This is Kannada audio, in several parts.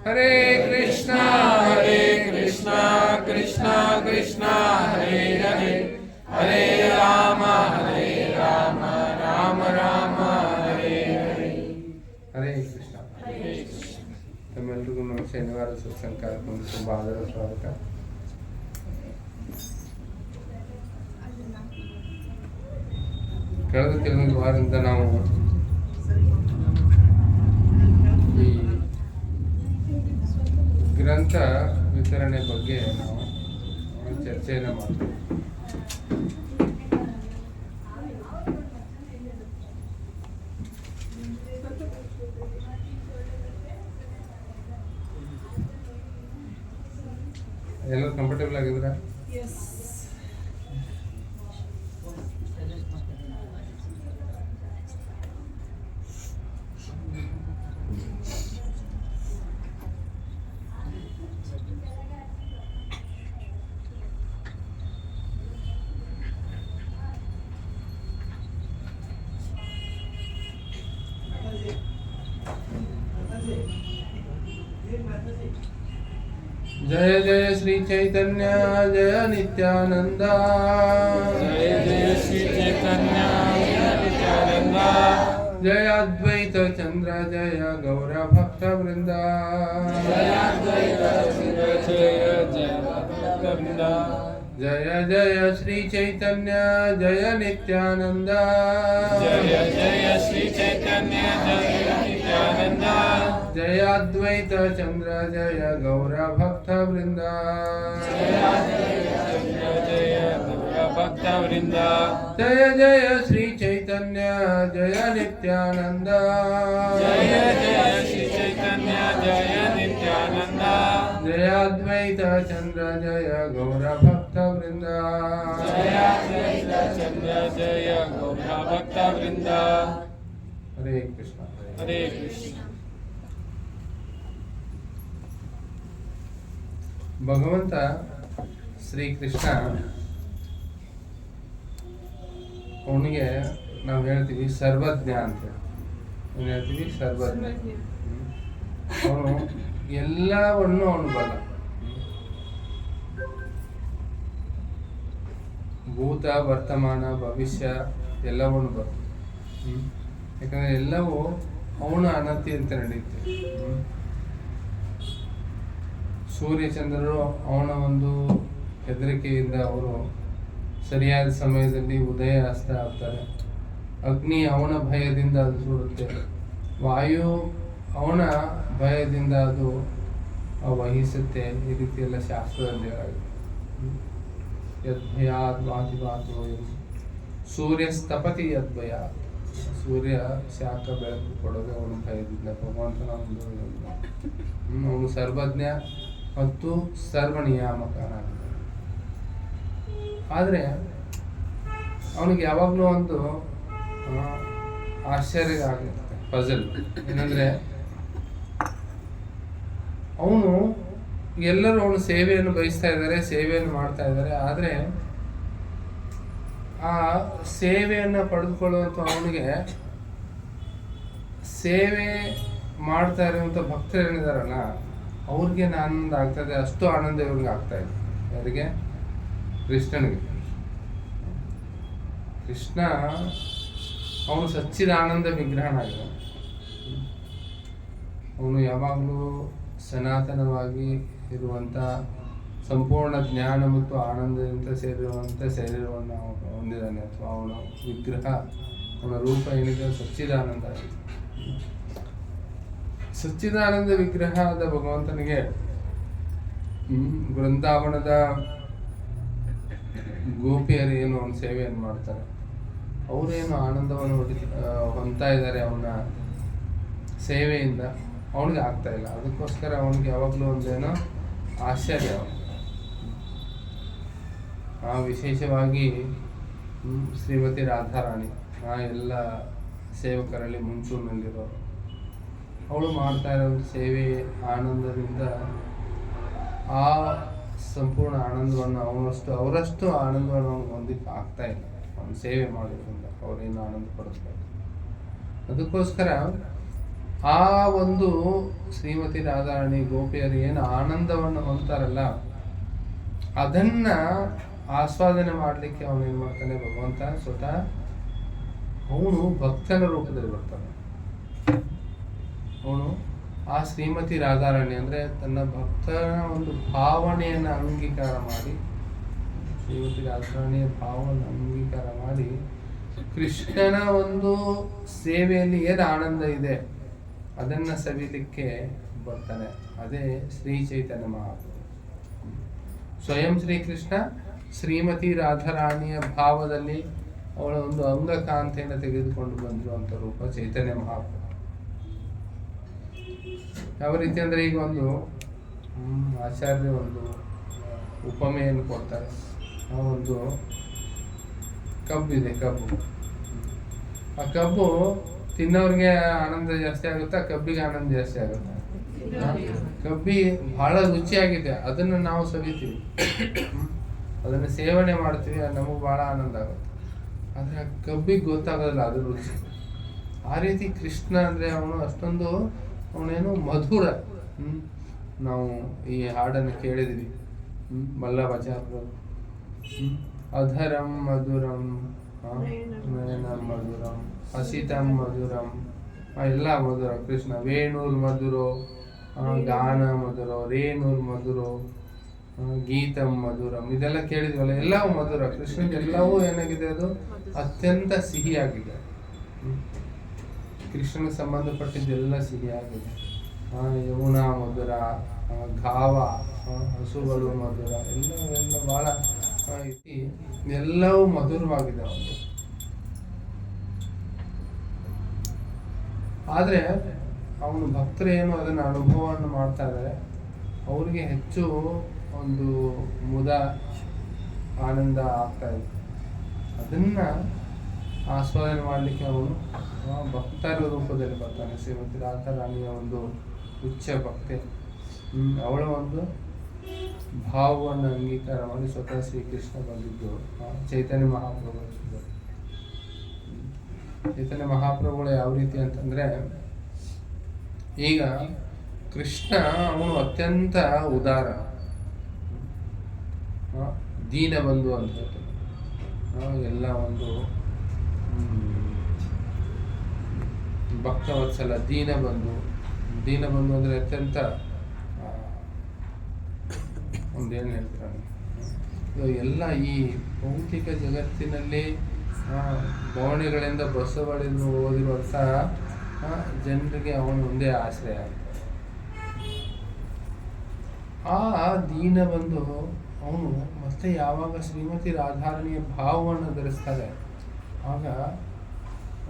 ಹರೇ ಕೃಷ್ಣ ಕೃಷ್ಣ ಕೃಷ್ಣ ಹರೇ ಹರೇ ಹರೇ ರಾಮ ರಾಮ ರಾಮ ಹರೇ ಹರೇ. ಹರೇ ಕೃಷ್ಣ. ತಮ್ಮೆಲ್ಲರಿಗೂ ನಮ್ಮ ಶನಿವಾರ ಸತ್ಸಂಗ ಕಾರ್ಯಕ್ರಮಕ್ಕೆ ತುಂಬ ಆದರ ಸ್ವಾಗತ. ಕಳೆದ ಕೆಲವೊಂದು ವಾರದಿಂದ ನಾವು ಈ ಗ್ರಂಥ ವಿತರಣೆ ಬಗ್ಗೆ ನಾವು ಚರ್ಚೆಯನ್ನು ಮಾಡ್ತೀವಿ. ಎಲ್ಲರೂ ಕಂಫರ್ಟೇಬಲ್ ಆಗಿದ್ರ? जय जय श्री चैतन्य जय नित्यानंद, जय जय श्री चैतन्य जय नित्यानंद, जय अद्वैत चंद्र जय गौर भक्त वृंद, जय अद्वैत चंद्र जय जय भक्त वृंद, जय जय श्री चैतन्य जय नित्यानंद, जय जय श्री चैतन्य जय नित्यानंद, जय अद्वैत चंद्र जय गौर भक्त वृंद, जय अद्वैत चंद्र जय गौर भक्त वृंद, जय जय श्री चैतन्य जय नित्यानंद, जय जय श्री चैतन्य जय नित्यानंद, जय अद्वैत चंद्र जय गौर भक्त वृंद, जय अद्वैत चंद्र जय गौर भक्त वृंद. हरे कृष्ण. हरे कृष्ण. ಭಗವಂತ ಶ್ರೀಕೃಷ್ಣ ಅವನಿಗೆ ನಾವು ಹೇಳ್ತೀವಿ ಸರ್ವಜ್ಞ ಅಂತ. ಏನು ಹೇಳ್ತೀವಿ? ಸರ್ವಜ್ಞ. ಅವನು ಎಲ್ಲವನ್ನು ಅವನು ಬಲ್ಲ. ಭೂತ ವರ್ತಮಾನ ಭವಿಷ್ಯ ಎಲ್ಲವನ್ನು ಬಲ್ಲ. ಯಾಕಂದ್ರೆ ಎಲ್ಲವೂ ಅವನ ಅನತಿ ಅಂತ ನಡೆಯುತ್ತೆ. ಸೂರ್ಯ ಚಂದ್ರರು ಅವನ ಒಂದು ಹೆದರಿಕೆಯಿಂದ ಅವರು ಸರಿಯಾದ ಸಮಯದಲ್ಲಿ ಉದಯ ಅಸ್ತ ಆಗ್ತಾರೆ. ಅಗ್ನಿ ಅವನ ಭಯದಿಂದ ಅದು ಸುಡುತ್ತೆ. ವಾಯು ಅವನ ಭಯದಿಂದ ಅದು ವಹಿಸುತ್ತೆ. ಈ ರೀತಿ ಎಲ್ಲ ಶಾಸ್ತ್ರದಲ್ಲಿ ಹೇಳಾಗಿದೆ. ಯದ್ಭಯಾತ್ ವಾತಿ ವಾತು ಸೂರ್ಯ ಸ್ಥಪತಿ ಯದ್ಭಯಾತ್. ಸೂರ್ಯ ಶಾಖ ಬೆಳಕು ಕೊಡೋದು ಅವನ ಭಯದಿಂದ. ಭಗವಂತನ ಒಂದು ಅವನು ಸರ್ವಜ್ಞ ಮತ್ತು ಸರ್ವನಿಯಾಮಕನಾಗಿದ್ದಾನೆ. ಆದರೆ ಅವನಿಗೆ ಯಾವಾಗಲೂ ಒಂದು ಆಶ್ಚರ್ಯ ಆಗಿರುತ್ತೆ, ಪಜಲ್. ಏನಂದ್ರೆ ಅವನು ಎಲ್ಲರೂ ಅವನು ಸೇವೆಯನ್ನು ಬಯಸ್ತಾ ಇದ್ದಾರೆ, ಸೇವೆಯನ್ನು ಮಾಡ್ತಾ ಇದ್ದಾರೆ. ಆದರೆ ಆ ಸೇವೆಯನ್ನು ಪಡೆದುಕೊಳ್ಳುವಂಥ ಅವನಿಗೆ ಸೇವೆ ಮಾಡ್ತಾ ಇರುವಂಥ ಭಕ್ತರು ಏನಿದಾರಲ್ಲ ಅವ್ರಿಗೆ ಆನಂದ ಆಗ್ತದೆ. ಅಷ್ಟು ಆನಂದ ಇವ್ರಿಗೆ ಆಗ್ತಾ ಇದೆ. ಯಾರಿಗೆ? ಕೃಷ್ಣನಿಗೆ. ಕೃಷ್ಣ ಅವನು ಸಚ್ಚಿದಾನಂದ ವಿಗ್ರಹನಾಗಿದ್ದಾನೆ. ಅವನು ಯಾವಾಗಲೂ ಸನಾತನವಾಗಿ ಇರುವಂಥ ಸಂಪೂರ್ಣ ಜ್ಞಾನ ಮತ್ತು ಆನಂದದಿಂದ ಸೇರಿರುವಂಥ ಶರೀರವನ್ನು ಹೊಂದಿದ್ದಾನೆ. ಅಥವಾ ಅವನ ವಿಗ್ರಹ, ಅವನ ರೂಪ ಏನಿದೆ ಸಚ್ಚಿದಾನಂದ ಆಗಿದೆ. ಸಚ್ಚಿದಾನಂದ ವಿಗ್ರಹ ಆದ ಭಗವಂತನಿಗೆ ಬೃಂದಾವನದ ಗೋಪಿಯರು ಏನು ಅವನ ಸೇವೆಯನ್ನು ಮಾಡ್ತಾರೆ, ಅವರೇನು ಆನಂದವನ್ನು ಹೊಂದ್ತಾ ಇದ್ದಾರೆ ಅವನ ಸೇವೆಯಿಂದ, ಅವನಿಗೆ ಆಗ್ತಾ ಇಲ್ಲ. ಅದಕ್ಕೋಸ್ಕರ ಅವನಿಗೆ ಯಾವಾಗಲೂ ಒಂದೇನೋ ಆಶ್ಚರ್ಯ. ವಿಶೇಷವಾಗಿ ಶ್ರೀಮತಿ ರಾಧಾರಾಣಿ ಎಲ್ಲ ಸೇವಕರಲ್ಲಿ ಮುಂಚೂಣಿನಲ್ಲಿರೋರು. ಅವಳು ಮಾಡ್ತಾ ಇರೋ ಸೇವೆ ಆನಂದದಿಂದ ಆ ಸಂಪೂರ್ಣ ಆನಂದವನ್ನು ಅವರಷ್ಟು ಆನಂದವನ್ನು ಅವನಿಗೆ ಹೊಂದಕ್ಕೆ ಆಗ್ತಾ ಇಲ್ಲ. ಅವನು ಸೇವೆ ಮಾಡೋದ್ರಿಂದ ಅವರೇನು ಆನಂದ ಪಡಿಸ್ಬೇಕು. ಅದಕ್ಕೋಸ್ಕರ ಆ ಒಂದು ಶ್ರೀಮತಿ ರಾಧಾರಾಣಿ ಗೋಪಿಯರು ಏನು ಆನಂದವನ್ನು ಹೊಂದ್ತಾರಲ್ಲ, ಅದನ್ನ ಆಸ್ವಾದನೆ ಮಾಡಲಿಕ್ಕೆ ಅವನು ಏನು ಮಾಡ್ತಾನೆ, ಭಗವಂತ ಸ್ವತಃ ಅವನು ಭಕ್ತನ ರೂಪದಲ್ಲಿ ಬರ್ತಾನೆ. ಅವನು ಆ ಶ್ರೀಮತಿ ರಾಧಾರಾಣಿ ಅಂದರೆ ತನ್ನ ಭಕ್ತನ ಒಂದು ಭಾವನೆಯನ್ನು ಅಂಗೀಕಾರ ಮಾಡಿ, ಶ್ರೀಮತಿ ರಾಧಾರಾಣಿಯ ಭಾವವನ್ನು ಅಂಗೀಕಾರ ಮಾಡಿ ಕೃಷ್ಣನ ಒಂದು ಸೇವೆಯಲ್ಲಿ ಏನು ಆನಂದ ಇದೆ ಅದನ್ನು ಸವಿಲಿಕ್ಕೆ ಬರ್ತಾನೆ. ಅದೇ ಶ್ರೀ ಚೈತನ್ಯ ಮಹಾಪ್ರಭು. ಸ್ವಯಂ ಶ್ರೀಕೃಷ್ಣ ಶ್ರೀಮತಿ ರಾಧಾರಾಣಿಯ ಭಾವದಲ್ಲಿ ಅವಳ ಒಂದು ಅಂಗಕಾಂತೆಯನ್ನು ತೆಗೆದುಕೊಂಡು ಬಂದಿರುವಂಥ ರೂಪ ಚೈತನ್ಯ ಮಹಾಪ್ರಭು. ಯಾವ ರೀತಿ ಅಂದರೆ, ಈಗ ಒಂದು ಆಚಾರ್ಯ ಒಂದು ಉಪಮೆಯನ್ನು ಕೊಡ್ತಾರೆ. ಆ ಒಂದು ಕಬ್ಬಿದೆ, ಕಬ್ಬು. ಆ ಕಬ್ಬು ತಿನ್ನೋರಿಗೆ ಆನಂದ ಜಾಸ್ತಿ ಆಗುತ್ತಾ, ಕಬ್ಬಿಗೆ ಆನಂದ ಜಾಸ್ತಿ ಆಗುತ್ತಾ? ಕಬ್ಬಿ ಬಹಳ ರುಚಿಯಾಗಿದೆ, ಅದನ್ನು ನಾವು ಸವಿತೀವಿ, ಅದನ್ನು ಸೇವನೆ ಮಾಡ್ತೀವಿ, ಅದು ನಮಗೆ ಬಹಳ ಆನಂದ ಆಗುತ್ತೆ. ಆದರೆ ಆ ಕಬ್ಬಿಗೆ ಗೊತ್ತಾಗೋದಿಲ್ಲ ಅದ್ರ ರುಚಿ. ಆ ರೀತಿ ಕೃಷ್ಣ ಅಂದರೆ ಅವನು ಅಷ್ಟೊಂದು, ಅವನೇನು ಮಧುರ. ನಾವು ಈ ಹಾಡನ್ನು ಕೇಳಿದ್ವಿ, ಮಲ್ಲವಾಚಾರ್ಯರು. ಅಧರಂ ಮಧುರಂ ನಯನಂ ಮಧುರಂ ಹಸಿತಂ ಮಧುರಂ, ಎಲ್ಲ ಮಧುರ. ಕೃಷ್ಣ ವೇಣುರ್ ಮಧುರೋ ಗಾನ ಮಧುರೋ, ರೇಣುರ್ ಮಧುರೋ ಗೀತಂ ಮಧುರಂ, ಇದೆಲ್ಲ ಕೇಳಿದ್ವಲ್ಲ, ಎಲ್ಲವೂ ಮಧುರ. ಕೃಷ್ಣಗೆ ಎಲ್ಲವೂ ಏನಾಗಿದೆ, ಅದು ಅತ್ಯಂತ ಸಿಹಿಯಾಗಿದೆ. ಕೃಷ್ಣನಿಗೆ ಸಂಬಂಧಪಟ್ಟಿದ್ದೆಲ್ಲ ಸಿಹಿಯಾಗಿದೆ. ಯಮುನಾ ಮಧುರ, ಘಾವ, ಹಸುಗಳು ಮಧುರ, ಎಲ್ಲ ಬಹಳ ಐತಿ, ಎಲ್ಲವೂ ಮಧುರವಾಗಿದೆ ಒಂದು. ಆದರೆ ಅವನು ಭಕ್ತರು ಏನು ಅದನ್ನು ಅನುಭವವನ್ನು ಮಾಡ್ತಾ ಇದ್ದಾರೆ, ಅವ್ರಿಗೆ ಹೆಚ್ಚು ಒಂದು ಮುದ ಆನಂದ ಆಗ್ತಾ ಇದೆ. ಅದನ್ನು ಆಸ್ವಾದನೆ ಮಾಡಲಿಕ್ಕೆ ಅವನು ಭಕ್ತರ ರೂಪದಲ್ಲಿ ಬರ್ತಾನೆ. ಶ್ರೀಮತಿ ರಾಧಾರಾಣಿಯ ಒಂದು ಉಚ್ಚ ಭಕ್ತೆ, ಅವಳ ಒಂದು ಭಾವವನ್ನು ಅಂಗೀಕಾರ ಮಾಡಿ ಸ್ವತಃ ಶ್ರೀಕೃಷ್ಣ ಬಂದಿದ್ದು ಚೈತನ್ಯ ಮಹಾಪ್ರಭು. ಚೈತನ್ಯ ಮಹಾಪ್ರಭುಗಳು ಯಾವ ರೀತಿ ಅಂತಂದರೆ, ಈಗ ಕೃಷ್ಣ ಅವನು ಅತ್ಯಂತ ಉದಾರ, ದೀನಬಂಧು ಅಂತ ಎಲ್ಲ ಒಂದು ಭಕ್ತವತ್ಸಲ, ದೀನಬಂಧು. ದೀನಬಂಧು ಅಂದರೆ ಅತ್ಯಂತ ಒಂದೇನು ಹೇಳ್ತಾರೆ, ಎಲ್ಲ ಈ ಭೌತಿಕ ಜಗತ್ತಿನಲ್ಲಿ ಭವನಿಗಳಿಂದ ಬಸ್ಸುಗಳಿಂದ ಓದಿರುವಂತಹ ಜನರಿಗೆ ಅವನು ಒಂದೇ ಆಶ್ರಯ. ಆ ದೀನಬಂಧು ಅವನು ಮತ್ತೆ ಯಾವಾಗ ಶ್ರೀಮತಿ ರಾಧಾರಾಣಿಯ ಭಾವವನ್ನು ಧರಿಸ್ತಾರೆ, ಆಗ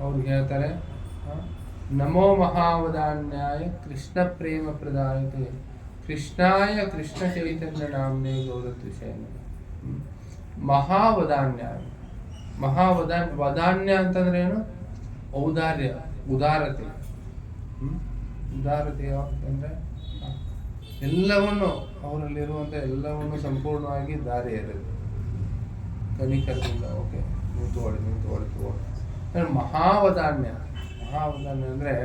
ಅವ್ರಿಗೆ ಹೇಳ್ತಾರೆ, ನಮೋ ಮಹಾವದಾನ್ಯಾಯ ಕೃಷ್ಣ ಪ್ರೇಮ ಪ್ರದಾಯತೆ ಕೃಷ್ಣಾಯ ಕೃಷ್ಣ ಚೈತನ್ಯ ನಾಮ್ನೇ ಗೌರತ್ವಿಷಯ. ಮಹಾವದಾನ್ಯಾಯ, ವದಾನ್ಯ ಅಂತಂದ್ರೆ ಏನು? ಔದಾರ್ಯ, ಉದಾರತೆ. ಉದಾರತೆ ಯಾವಂದ್ರೆ ಎಲ್ಲವನ್ನು, ಅವರಲ್ಲಿರುವಂಥ ಎಲ್ಲವನ್ನು ಸಂಪೂರ್ಣವಾಗಿ ದಾರಿ ಎರೆದು ಕನಿಕರದಿಂದ, ಓಕೆ ನೀವು ತಗೊಳ್ಳಿ. ಮಹಾವದಾನ್ಯ ಅಂದರೆ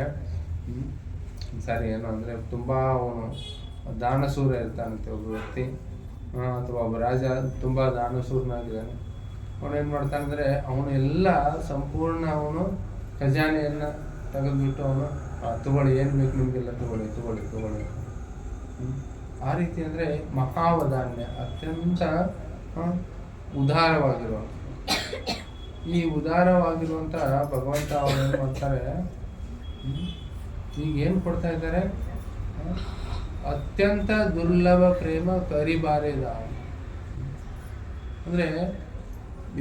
ಸರಿ ಏನು ಅಂದರೆ, ತುಂಬ ಅವನು ದಾನಶೂರ ಇರ್ತಾನಂತೆ ಒಬ್ಬ ವ್ಯಕ್ತಿ, ಅಥವಾ ಒಬ್ಬ ರಾಜ ತುಂಬ ದಾನಶೂರನಾಗಿದ್ದಾನೆ. ಅವನೇನು ಮಾಡ್ತಾನಂದರೆ, ಅವನು ಎಲ್ಲ ಸಂಪೂರ್ಣ ಅವನು ಖಜಾನೆಯನ್ನು ತೆಗೆದುಬಿಟ್ಟು ಅವನು ತಗೊಳ್ಳಿ, ಏನು ಬೇಕು ನಿಮಗೆಲ್ಲ ತಗೊಳ್ಳಿ. ಆ ರೀತಿ ಅಂದರೆ ಮಹಾವದಾನ್ಯ, ಅತ್ಯಂತ ಉದಾರವಾಗಿರುವಂಥ. ಈ ಉದಾರವಾಗಿರುವಂಥ ಭಗವಂತ ಅವರು ಏನು ಮಾಡ್ತಾರೆ, ಈಗ ಏನು ಕೊಡ್ತಾ ಇದ್ದಾರೆ, ಅತ್ಯಂತ ದುರ್ಲಭ ಪ್ರೇಮ ಕರಿಬಾರೆದ. ಅಂದರೆ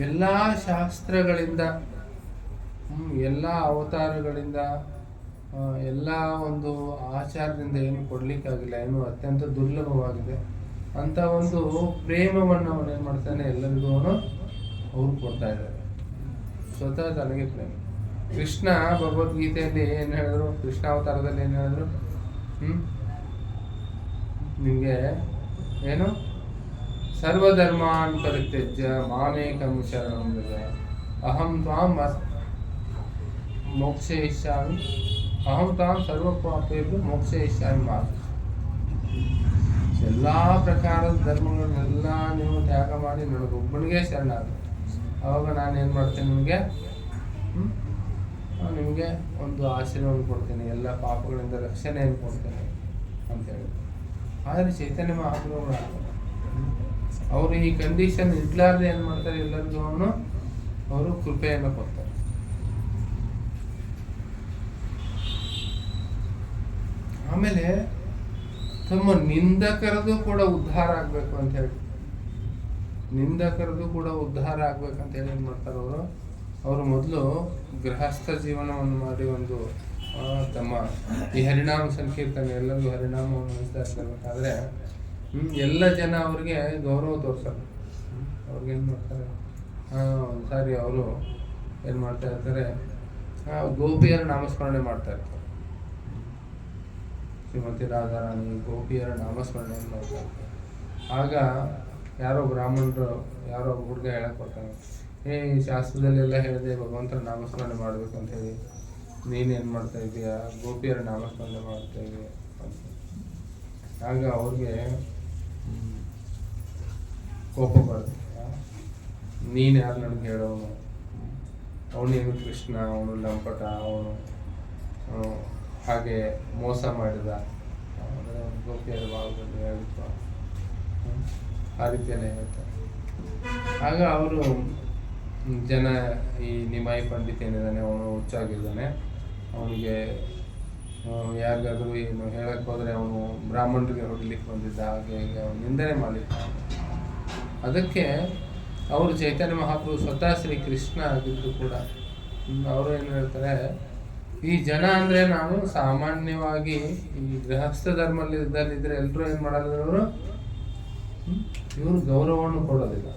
ಎಲ್ಲ ಶಾಸ್ತ್ರಗಳಿಂದ, ಎಲ್ಲ ಅವತಾರಗಳಿಂದ, ಎಲ್ಲ ಒಂದು ಆಚಾರದಿಂದ ಏನು ಕೊಡಲಿಕ್ಕಾಗಿಲ್ಲ, ಏನು ಅತ್ಯಂತ ದುರ್ಲಭವಾಗಿದೆ ಅಂತ ಒಂದು ಪ್ರೇಮವನ್ನು ಅವನು ಏನು ಮಾಡ್ತಾನೆ, ಎಲ್ಲರಿಗೂ ಅವ್ರು ಕೊಡ್ತಾ ಇದ್ದಾರೆ. ಸ್ವತಃ ತನಗೆ ಪ್ರೇಮ. ಕೃಷ್ಣ ಭಗವದ್ಗೀತೆಯಲ್ಲಿ ಏನು ಹೇಳಿದ್ರು, ಕೃಷ್ಣಾವತಾರದಲ್ಲಿ ಏನು ಹೇಳಿದ್ರು, ನಿಮಗೆ ಏನು, ಸರ್ವಧರ್ಮಾನ್ ಪರಿತ್ಯಜ್ಯ ಮಾಮೇಕಂ ಶರಣಂ ವ್ರಜ ಅಹಂ ತ್ವಾಂ ಮೋಕ್ಷಯಿಷ್ಯಾಮಿ ಅಹಂ ತಾಂ ಸರ್ವ ಪಾಪೇಭ್ಯೋ ಮೋಕ್ಷಯಿಷ್ಯಾಮಿ ಮಾ ಎಲ್ಲ ಪ್ರಕಾರದ ಧರ್ಮಗಳನ್ನೆಲ್ಲ ನೀವು ತ್ಯಾಗ ಮಾಡಿ ನನಗೊಬ್ಬನಿಗೆ ಶರಣಾಗ. ಅವಾಗ ನಾನು ಏನು ಮಾಡ್ತೇನೆ, ನಿಮಗೆ ಒಂದು ಆಶೀರ್ವಾದ ಕೊಡ್ತೇನೆ, ಎಲ್ಲ ಪಾಪಗಳಿಂದ ರಕ್ಷಣೆಯನ್ನು ಕೊಡ್ತೇನೆ ಅಂತೇಳಿ. ಆದರೆ ಚೈತನ್ಯ ಮಹಾಪ್ರಭುಗಳು ಅವರು ಈ ಕಂಡೀಷನ್ ಇಡ್ಲಾರ್ದೆ ಏನು ಮಾಡ್ತಾರೆ, ಎಲ್ಲರಿಗೂ ಅವರು ಕೃಪೆಯನ್ನು ಕೊಡ್ತಾರೆ. ಆಮೇಲೆ ತಮ್ಮ ನಿಂದಕರದು ಕೂಡ ಉದ್ಧಾರ ಆಗ್ಬೇಕು ಅಂತ ಹೇಳಿ, ನಿಂದಕರದು ಕೂಡ ಉದ್ಧಾರ ಆಗ್ಬೇಕಂತ ಹೇಳಿ ಏನು ಮಾಡ್ತಾರೆ ಅವರು ಮೊದಲು ಗೃಹಸ್ಥ ಜೀವನವನ್ನು ಮಾಡಿ ಒಂದು ತಮ್ಮ ಈ ಹರಿನಾಮ ಸಂಕೀರ್ತನೆ ಎಲ್ಲರಿಗೂ ಹರಿನಾಮವನ್ನು ಅನಿಸ್ತಾ ಇರ್ಬೇಕಾದ್ರೆ ಎಲ್ಲ ಜನ ಅವ್ರಿಗೆ ಗೌರವ ತೋರಿಸಲ್ಲ. ಅವ್ರಿಗೆ ಏನು ಮಾಡ್ತಾರೆ, ಒಂದು ಸಾರಿ ಅವರು ಏನು ಮಾಡ್ತಾ ಇರ್ತಾರೆ, ಗೋಪಿಯರ ನಾಮಸ್ಮರಣೆ ಮಾಡ್ತಾ ಇರ್ತಾರೆ. ಶ್ರೀಮತಿ ರಾಧಾರಾಣಿ ಗೋಪಿಯರ ನಾಮಸ್ಮರಣೆಯನ್ನು ಮಾಡ್ತಾ ಇರ್ತಾರೆ. ಆಗ ಯಾರೋ ಬ್ರಾಹ್ಮಣರು ಯಾರೋ ಹುಡುಗ ಹೇಳಕ್ ಬರ್ತಾನೆ, ಈ ಶಾಸ್ತ್ರದಲ್ಲೆಲ್ಲ ಹೇಳಿದೆ ಭಗವಂತನ ನಾಮಸ್ಮರಣೆ ಮಾಡಬೇಕು ಅಂತ ಹೇಳಿ, ನೀನೇನು ಮಾಡ್ತಾ ಇದೀಯಾ, ಗೋಪಿಯರ ನಾಮಸ್ಮರಣೆ ಮಾಡ್ತಾ ಇದೀಯ ಅಂತ. ಆಗ ಅವ್ರಿಗೆ ಕೋಪ ಬರುತ್ತೆ, ನೀನು ಯಾರು ನನಗೆ ಹೇಳೋನು, ಅವನೇನು ಕೃಷ್ಣ, ಅವನು ಲಂಪಟ, ಅವನು ಹಾಗೆ ಮೋಸ ಮಾಡಿದ, ಗೋಪಿಯರ ಭಾಗದಲ್ಲಿ ಹೇಳಿತ್ತು, ಆ ರೀತಿಯಲ್ಲೇ ಹೇಳ್ತಾರೆ. ಆಗ ಅವರು ಜನ ಈ ನಿಮಾಯಿ ಪಂಡಿತ್ ಏನಿದ್ದಾನೆ ಅವನು ಹುಚ್ಚಾಗಿದ್ದಾನೆ, ಅವನಿಗೆ ಯಾರಿಗಾದ್ರೂ ಏನು ಹೇಳಕ್ಕೆ ಹೋದರೆ ಅವನು ಬ್ರಾಹ್ಮಣರಿಗೆ ಹೊಡಿಲಿಕ್ಕೆ ಬಂದಿದ್ದ, ಹಾಗೆ ಹೀಗೆ ಅವನು ನಿಂದನೆ ಮಾಡಲಿಕ್ಕೆ. ಅದಕ್ಕೆ ಅವರು ಚೈತನ್ಯ ಮಹಾಪ್ರಭು ಸ್ವತಃ ಶ್ರೀ ಕೃಷ್ಣ ಆಗಿದ್ದು ಕೂಡ ಅವರು ಏನು ಹೇಳ್ತಾರೆ, ಈ ಜನ ಅಂದರೆ ನಾನು ಸಾಮಾನ್ಯವಾಗಿ ಈ ಗೃಹಸ್ಥ ಧರ್ಮದಲ್ಲಿದ್ದರೆ ಎಲ್ಲರೂ ಏನು ಮಾಡಲ್ಲ, ಇವರು ಗೌರವವನ್ನು ಕೊಡೋದಿಲ್ಲ.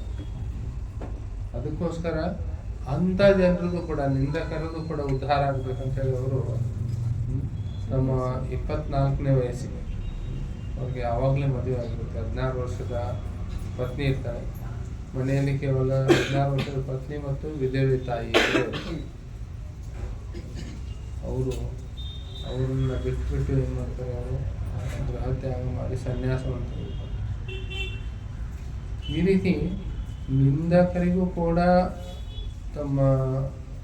ಅದಕ್ಕೋಸ್ಕರ ಅಂಥ ಜನರದ್ದು ಕೂಡ ನಿಂದಕರದ್ದು ಕೂಡ ಉದ್ಧಾರ ಆಗ್ಬೇಕಂತ ಹೇಳಿ ಅವರು ನಮ್ಮ 24ನೇ ವಯಸ್ಸಿಗೆ ಅವ್ರಿಗೆ ಆವಾಗಲೇ ಮದುವೆ ಆಗಿರುತ್ತೆ. 16 ವರ್ಷದ ಪತ್ನಿ ಇರ್ತಾಳೆ ಮನೆಯಲ್ಲಿ, ಕೇವಲ 16 ವರ್ಷದ ಪತ್ನಿ ಮತ್ತು ವಿಧವೆ ತಾಯಿ. ಅವರನ್ನ ಬಿಟ್ಟು ಏನು ಮಾಡ್ತಾರೆ, ಅವರು ಗೃಹ ತ್ಯಾಗ ಮಾಡಿ ಸನ್ಯಾಸವನ್ನು ತೆಗೆದುಕೊಂಡು ಈ ರೀತಿ ನಿಂದಕರಿಗೂ ಕೂಡ ತಮ್ಮ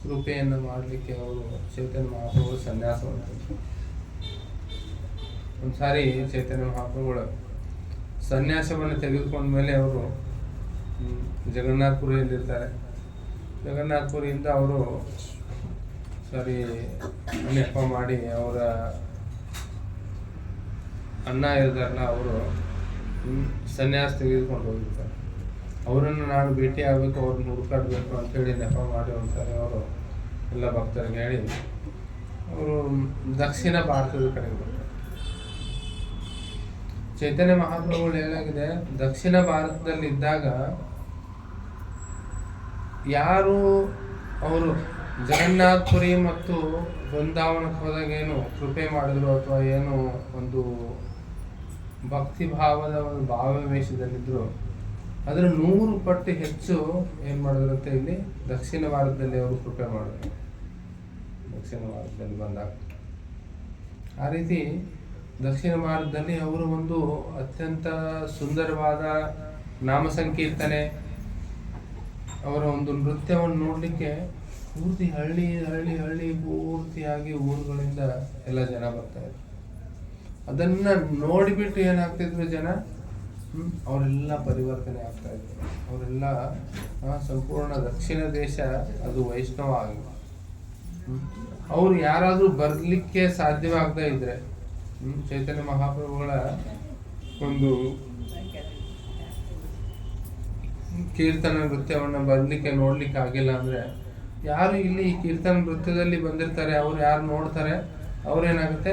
ಕೃಪೆಯನ್ನು ಮಾಡಲಿಕ್ಕೆ ಅವರು ಚೈತನ್ಯ ಮಹಾಪ್ರಭುಗಳು ಸನ್ಯಾಸವನ್ನು ತೆಗೆದುಕೊಂಡು. ಒಂದು ಸಾರಿ ಚೈತನ್ಯ ಮಹಾಪ್ರಭುಗಳು ಸನ್ಯಾಸವನ್ನು ತೆಗೆದುಕೊಂಡ ಮೇಲೆ ಅವರು ಜಗನ್ನಾಥಪುರಿಯಲ್ಲಿರ್ತಾರೆ. ಜಗನ್ನಾಥಪುರಿಯಿಂದ ಅವರು ಸರಿ ನೆಪ ಮಾಡಿ ಅವರ ಅಣ್ಣ ಇರ್ತಾರಲ್ಲ ಅವರು ಸನ್ಯಾಸ ತೆಗೆದುಕೊಂಡು ಹೋಗಿರ್ತಾರೆ. ಅವರನ್ನು ನಾನು ಭೇಟಿ ಆಗಬೇಕು, ಅವ್ರನ್ನ ಹುಡುಕಾಡಬೇಕು ಅಂತೇಳಿ ನೆಪ ಮಾಡಿ ಒಂದ್ಸರಿ ಅವರು ಎಲ್ಲ ಭಕ್ತರಿಗೆ ಹೇಳಿ ಅವರು ದಕ್ಷಿಣ ಭಾರತದ ಕಡೆಗೆ ಬರ್ತಾರೆ. ಚೈತನ್ಯ ಮಹಾಪ್ರಭುಗಳು ಹೇಳಾಗಿದೆ, ದಕ್ಷಿಣ ಭಾರತದಲ್ಲಿ ಇದ್ದಾಗ ಯಾರು ಅವರು ಜಗನ್ನಾಥಪುರಿ ಮತ್ತು ವೃಂದಾವನಕ್ಕೆ ಹೋದಾಗ ಏನು ಕೃಪೆ ಮಾಡಿದ್ರು ಅಥವಾ ಏನು ಒಂದು ಭಕ್ತಿ ಭಾವದ ಒಂದು ಭಾವಾವೇಶದಲ್ಲಿದ್ದರು, ಅದರ 100 ಪಟ್ಟು ಹೆಚ್ಚು ಏನು ಮಾಡಿದ್ರಂತೆ ಇಲ್ಲಿ ದಕ್ಷಿಣ ಭಾರತದಲ್ಲಿ ಅವರು ಕೃಪೆ ಮಾಡಿದ್ರು. ದಕ್ಷಿಣ ಭಾರತದಲ್ಲಿ ಬಂದಾಗ ಆ ರೀತಿ ದಕ್ಷಿಣ ಭಾರತದಲ್ಲಿ ಅವರು ಒಂದು ಅತ್ಯಂತ ಸುಂದರವಾದ ನಾಮ ಸಂಕೀರ್ತನೆ, ಅವರ ಒಂದು ನೃತ್ಯವನ್ನು ನೋಡಲಿಕ್ಕೆ ಪೂರ್ತಿ ಹಳ್ಳಿ ಹಳ್ಳಿ ಹಳ್ಳಿ ಪೂರ್ತಿಯಾಗಿ ಊರುಗಳಿಂದ ಎಲ್ಲ ಜನ ಬರ್ತಾ ಇದ್ರು. ಅದನ್ನ ನೋಡಿಬಿಟ್ಟು ಏನಾಗ್ತಿದ್ರು ಜನ, ಅವರೆಲ್ಲ ಪರಿವರ್ತನೆ ಆಗ್ತಾ ಇದ್ರು. ಅವರೆಲ್ಲ ಸಂಪೂರ್ಣ ದಕ್ಷಿಣ ದೇಶ ಅದು ವೈಷ್ಣವ ಆಗಿದೆ. ಅವ್ರು ಯಾರಾದ್ರೂ ಬರ್ಲಿಕ್ಕೆ ಸಾಧ್ಯವಾಗದೇ ಇದ್ರೆ, ಚೈತನ್ಯ ಮಹಾಪ್ರಭುಗಳ ಒಂದು ಕೀರ್ತನ ನೃತ್ಯವನ್ನ ಬರ್ಲಿಕ್ಕೆ ನೋಡ್ಲಿಕ್ಕೆ ಆಗಿಲ್ಲ ಅಂದ್ರೆ, ಯಾರು ಇಲ್ಲಿ ಈ ಕೀರ್ತನ ನೃತ್ಯದಲ್ಲಿ ಬಂದಿರ್ತಾರೆ ಅವ್ರು ಯಾರು ನೋಡ್ತಾರೆ, ಅವ್ರೇನಾಗುತ್ತೆ,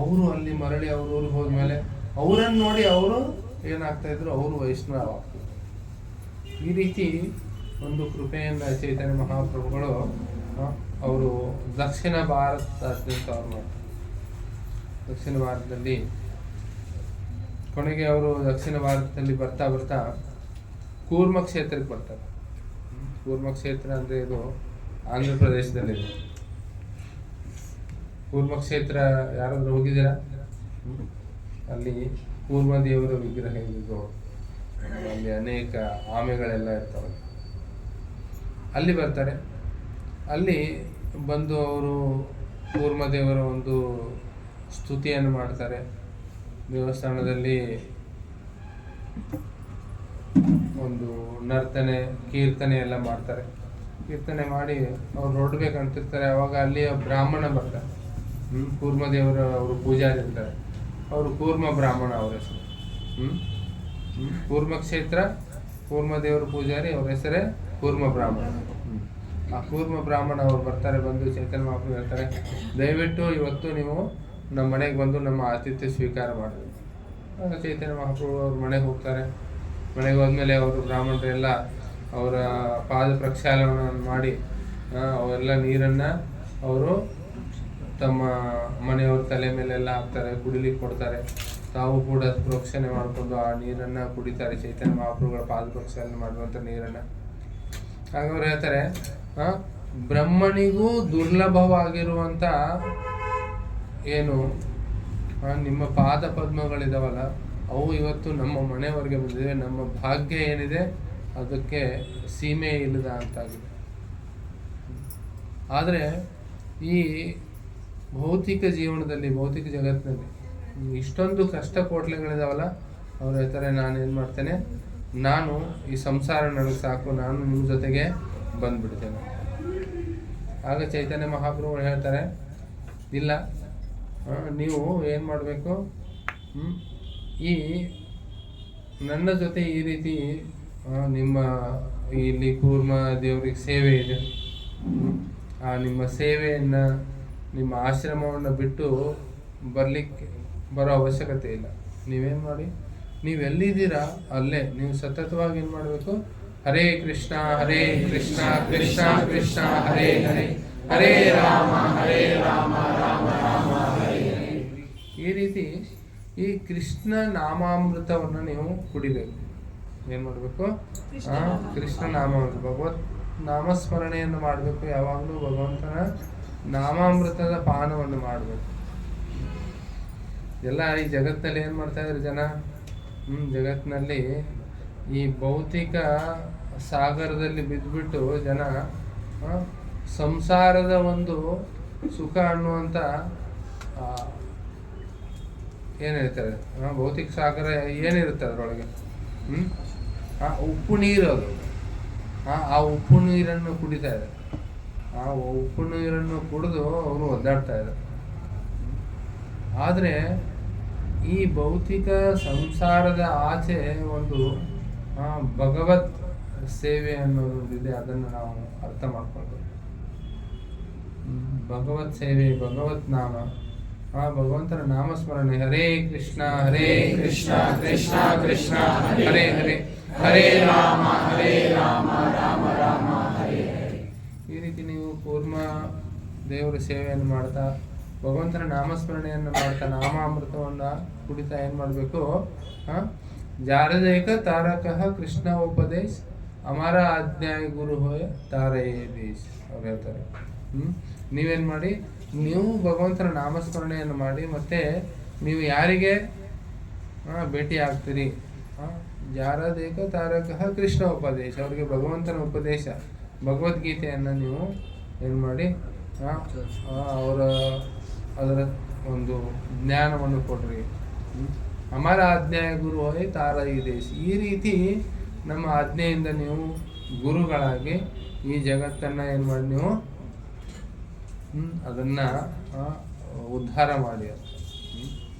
ಅವರು ಅಲ್ಲಿ ಮರಳಿ ಅವ್ರ ಊರಿಗೆ ಹೋದ್ಮೇಲೆ ಅವರನ್ನು ನೋಡಿ ಅವರು ಏನಾಗ್ತಾ ಇದ್ರು, ಅವರು ವೈಷ್ಣವ ಆಗ್ತಿದ್ರು. ಈ ರೀತಿ ಒಂದು ಕೃಪೆಯಿಂದ ಚೈತನ್ಯ ಮಹಾಪ್ರಭುಗಳು ಅವರು ದಕ್ಷಿಣ ಭಾರತದಾದ್ಯಂತ ಅವ್ರು ಮಾಡ್ತಾರೆ. ದಕ್ಷಿಣ ಭಾರತದಲ್ಲಿ ಕೊನೆಗೆ ಅವರು ದಕ್ಷಿಣ ಭಾರತದಲ್ಲಿ ಬರ್ತಾ ಬರ್ತಾ ಕೂರ್ಮ ಕ್ಷೇತ್ರಕ್ಕೆ ಬರ್ತಾರೆ. ಕೂರ್ಮ ಕ್ಷೇತ್ರ ಅಂದರೆ ಇದು ಆಂಧ್ರ ಪ್ರದೇಶದಲ್ಲಿದೆ. ಕೂರ್ಮಕ್ಷೇತ್ರ ಯಾರಾದ್ರೂ ಹೋಗಿದ್ದೀರಾ? ಅಲ್ಲಿ ಕೂರ್ಮ ದೇವರ ವಿಗ್ರಹ ಇದೆ. ಅಲ್ಲಿ ಅನೇಕ ಆಮೆಗಳೆಲ್ಲ ಇರ್ತವೆ. ಅಲ್ಲಿ ಬರ್ತಾರೆ. ಅಲ್ಲಿ ಬಂದು ಅವರು ಕೂರ್ಮದೇವರ ಒಂದು ಸ್ತುತಿಯನ್ನು ಮಾಡ್ತಾರೆ. ದೇವಸ್ಥಾನದಲ್ಲಿ ಒಂದು ನರ್ತನೆ ಕೀರ್ತನೆ ಎಲ್ಲ ಮಾಡ್ತಾರೆ. ಕೀರ್ತನೆ ಮಾಡಿ ಅವ್ರು ನೋಡ್ಬೇಕಂತಿರ್ತಾರೆ. ಅವಾಗ ಅಲ್ಲಿಯ ಬ್ರಾಹ್ಮಣ ಬರ್ತಾರೆ. ಕೂರ್ಮದೇವರ ಅವರು ಪೂಜಾರಿ ಇರ್ತಾರೆ. ಅವರು ಕೂರ್ಮ ಬ್ರಾಹ್ಮಣ ಅವ್ರ ಹೆಸರು. ಕೂರ್ಮಕ್ಷೇತ್ರ ಕೂರ್ಮದೇವರ ಪೂಜಾರಿ, ಅವ್ರ ಹೆಸರೇ ಕೂರ್ಮ ಬ್ರಾಹ್ಮಣ. ಆ ಕೂರ್ಮ ಬ್ರಾಹ್ಮಣ ಅವ್ರು ಬರ್ತಾರೆ. ಬಂದು ಚೈತನ್ಯ ಮಹಾಪ್ರಭು ಹೇಳ್ತಾರೆ, ದಯವಿಟ್ಟು ಇವತ್ತು ನೀವು ನಮ್ಮ ಮನೆಗೆ ಬಂದು ನಮ್ಮ ಆತಿಥ್ಯ ಸ್ವೀಕಾರ ಮಾಡಬೇಕು. ಆಗ ಚೈತನ್ಯ ಮಹಾಪ್ರಭು ಅವ್ರ ಮನೆಗೆ ಹೋಗ್ತಾರೆ. ಮನೆಗೆ ಹೋದ್ಮೇಲೆ ಅವರು ಬ್ರಾಹ್ಮಣರೆಲ್ಲ ಅವರ ಪಾದ ಪ್ರಕ್ಷಾಳನವನ್ನು ಮಾಡಿ ಅವೆಲ್ಲ ನೀರನ್ನು ಅವರು ತಮ್ಮ ಮನೆಯವ್ರ ತಲೆ ಮೇಲೆಲ್ಲ ಹಾಕ್ತಾರೆ, ಕುಡಿಲಿಕ್ಕೆ ಕೊಡ್ತಾರೆ. ತಾವು ಕೂಡ ಪ್ರೋಕ್ಷಣೆ ಮಾಡಿಕೊಂಡು ಆ ನೀರನ್ನು ಕುಡಿತಾರೆ. ಚೈತನ್ಯ ಮಹಾಪ್ರಭುಗಳ ಪಾದ ಪ್ರಕ್ಷಾಳನೆ ಮಾಡುವಂಥ ನೀರನ್ನು. ಆಗ ಅವ್ರು ಹೇಳ್ತಾರೆ, ಬ್ರಹ್ಮನಿಗೂ ದುರ್ಲಭವಾಗಿರುವಂಥ ಏನು ನಿಮ್ಮ ಪಾದ ಪದ್ಮಗಳಿದಾವಲ್ಲ, ಅವು ಇವತ್ತು ನಮ್ಮ ಮನೆಯವರೆಗೆ ಬಂದಿವೆ. ನಮ್ಮ ಭಾಗ್ಯ ಏನಿದೆ ಅದಕ್ಕೆ ಸೀಮೆ ಇಲ್ಲದ ಅಂತಾಗಿದೆ. ಆದರೆ ಈ ಭೌತಿಕ ಜೀವನದಲ್ಲಿ, ಭೌತಿಕ ಜಗತ್ತಿನಲ್ಲಿ ಇಷ್ಟೊಂದು ಕಷ್ಟ ಕೋಟ್ಲೆಗಳಿದಾವಲ್ಲ, ಅವ್ರು ಹೇಳ್ತಾರೆ, ನಾನೇನು ಮಾಡ್ತೇನೆ, ನಾನು ಈ ಸಂಸಾರ ನನಗೆ ಸಾಕು, ನಾನು ನಿಮ್ಮ ಜೊತೆಗೆ ಬಂದ್ಬಿಡ್ತೇನೆ. ಆಗ ಚೈತನ್ಯ ಮಹಾಪ್ರಭು ಹೇಳ್ತಾರೆ, ಇಲ್ಲ, ನೀವು ಏನು ಮಾಡಬೇಕು, ಈ ನನ್ನ ಜೊತೆ ಈ ರೀತಿ ನಿಮ್ಮ ಇಲ್ಲಿ ಕೂರ್ಮ ದೇವರಿಗೆ ಸೇವೆ ಇದೆ, ಆ ನಿಮ್ಮ ಸೇವೆಯನ್ನು, ನಿಮ್ಮ ಆಶ್ರಮವನ್ನು ಬಿಟ್ಟು ಬರೋ ಅವಶ್ಯಕತೆ ಇಲ್ಲ. ನೀವೇನು ಮಾಡಿ, ನೀವು ಎಲ್ಲಿದ್ದೀರಾ ಅಲ್ಲೇ ನೀವು ಸತತವಾಗಿ ಏನು ಮಾಡಬೇಕು, ಹರೇ ಕೃಷ್ಣ ಕೃಷ್ಣ ಕೃಷ್ಣ ಹರೇ ಹರೇ, ಹರೇ ರಾಮ ರಾಮ ರಾಮ ಹರೇ ಹರೇ. ಈ ರೀತಿ ಈ ಕೃಷ್ಣ ನಾಮಾಮೃತವನ್ನು ನೀವು ಕುಡಿಬೇಕು. ಏನು ಮಾಡಬೇಕು, ಕೃಷ್ಣ ನಾಮಾಮೃತ, ಭಗವತ್ ನಾಮಸ್ಮರಣೆಯನ್ನು ಮಾಡಬೇಕು. ಯಾವಾಗಲೂ ಭಗವಂತನ ನಾಮಾಮೃತದ ಪಾನವನ್ನು ಮಾಡಬೇಕು. ಎಲ್ಲ ಈ ಜಗತ್ತಿನಲ್ಲಿ ಏನು ಮಾಡ್ತಾ ಇದ್ದಾರೆ ಜನ, ಜಗತ್ತಿನಲ್ಲಿ ಈ ಭೌತಿಕ ಸಾಗರದಲ್ಲಿ ಬಿದ್ದುಬಿಟ್ಟು ಜನ ಸಂಸಾರದ ಒಂದು ಸುಖ ಅನ್ನುವಂಥ ಏನು ಹೇಳ್ತಾರೆ, ಭೌತಿಕ ಸಾಗರ ಏನಿರುತ್ತೆ ಅದರೊಳಗೆ, ಆ ಉಪ್ಪು ನೀರು ಅದು, ಆ ಉಪ್ಪು ನೀರನ್ನು ಕುಡಿತಾ ಇದ್ದಾರೆ. ಆ ಉಪ್ಪು ನೀರನ್ನು ಕುಡಿದು ಅವರು ಒದ್ದಾಡ್ತಾ ಇದ್ದಾರೆ. ಆದರೆ ಈ ಭೌತಿಕ ಸಂಸಾರದ ಆಚೆ ಒಂದು ಭಗವತ್ ಸೇವೆ ಅನ್ನೋದಿದೆ. ಅದನ್ನು ನಾವು ಅರ್ಥ ಮಾಡ್ಕೊಳ್ಬೇಕು. ಭಗವತ್ ಸೇವೆ, ಭಗವತ್ ನಾಮ, ಭಗವಂತನ ನಾಮಸ್ಮರಣೆ, ಹರೇ ಕೃಷ್ಣ ಕೃಷ್ಣ ಕೃಷ್ಣ ಹರೇ ಹರೇ, ಹರೇ ರಾಮ ರಾಮ ರಾಮ ಹರೇ ಹರೇ. ಈ ರೀತಿ ನೀವು ಕೂರ್ಮ ದೇವರ ಸೇವೆಯನ್ನು ಮಾಡ್ತಾ, ಭಗವಂತನ ನಾಮಸ್ಮರಣೆಯನ್ನು ಮಾಡ್ತಾ, ನಾಮಾಮೃತವನ್ನು ಕುಡಿತಾ ಏನು ಮಾಡಬೇಕು, ಜಾರದೇಕ ತಾರಕಃ ಕೃಷ್ಣ ಉಪದೇಶ ಅಮರ ಆಜ್ಞಾಯ ಗುರು ಹೋಯ ತಾರಯೇ ದೇಶ ಅವ್ರು ಹೇಳ್ತಾರೆ. ನೀವೇನು ಮಾಡಿ, ನೀವು ಭಗವಂತನ ನಾಮಸ್ಮರಣೆಯನ್ನು ಮಾಡಿ, ಮತ್ತು ನೀವು ಯಾರಿಗೆ ಭೇಟಿ ಆಗ್ತೀರಿ, ಜಾರದೇಕ ತಾರಕಃ ಕೃಷ್ಣ ಉಪದೇಶ, ಅವರಿಗೆ ಭಗವಂತನ ಉಪದೇಶ, ಭಗವದ್ಗೀತೆಯನ್ನು ನೀವು ಏನು ಮಾಡಿ ಅದರ ಒಂದು ಜ್ಞಾನವನ್ನು ಕೊಡ್ರಿ. ಅಮರ ಆಜ್ಞಾಯ ಗುರು ಹೋಯ್ ತಾರಯೇ ದೇಶ. ಈ ರೀತಿ ನಮ್ಮ ಆಜ್ಞೆಯಿಂದ ನೀವು ಗುರುಗಳಾಗಿ ಈ ಜಗತ್ತನ್ನು ಏನು ಮಾಡಿ ನೀವು ಅದನ್ನು ಉದ್ಧಾರ ಮಾಡಿ.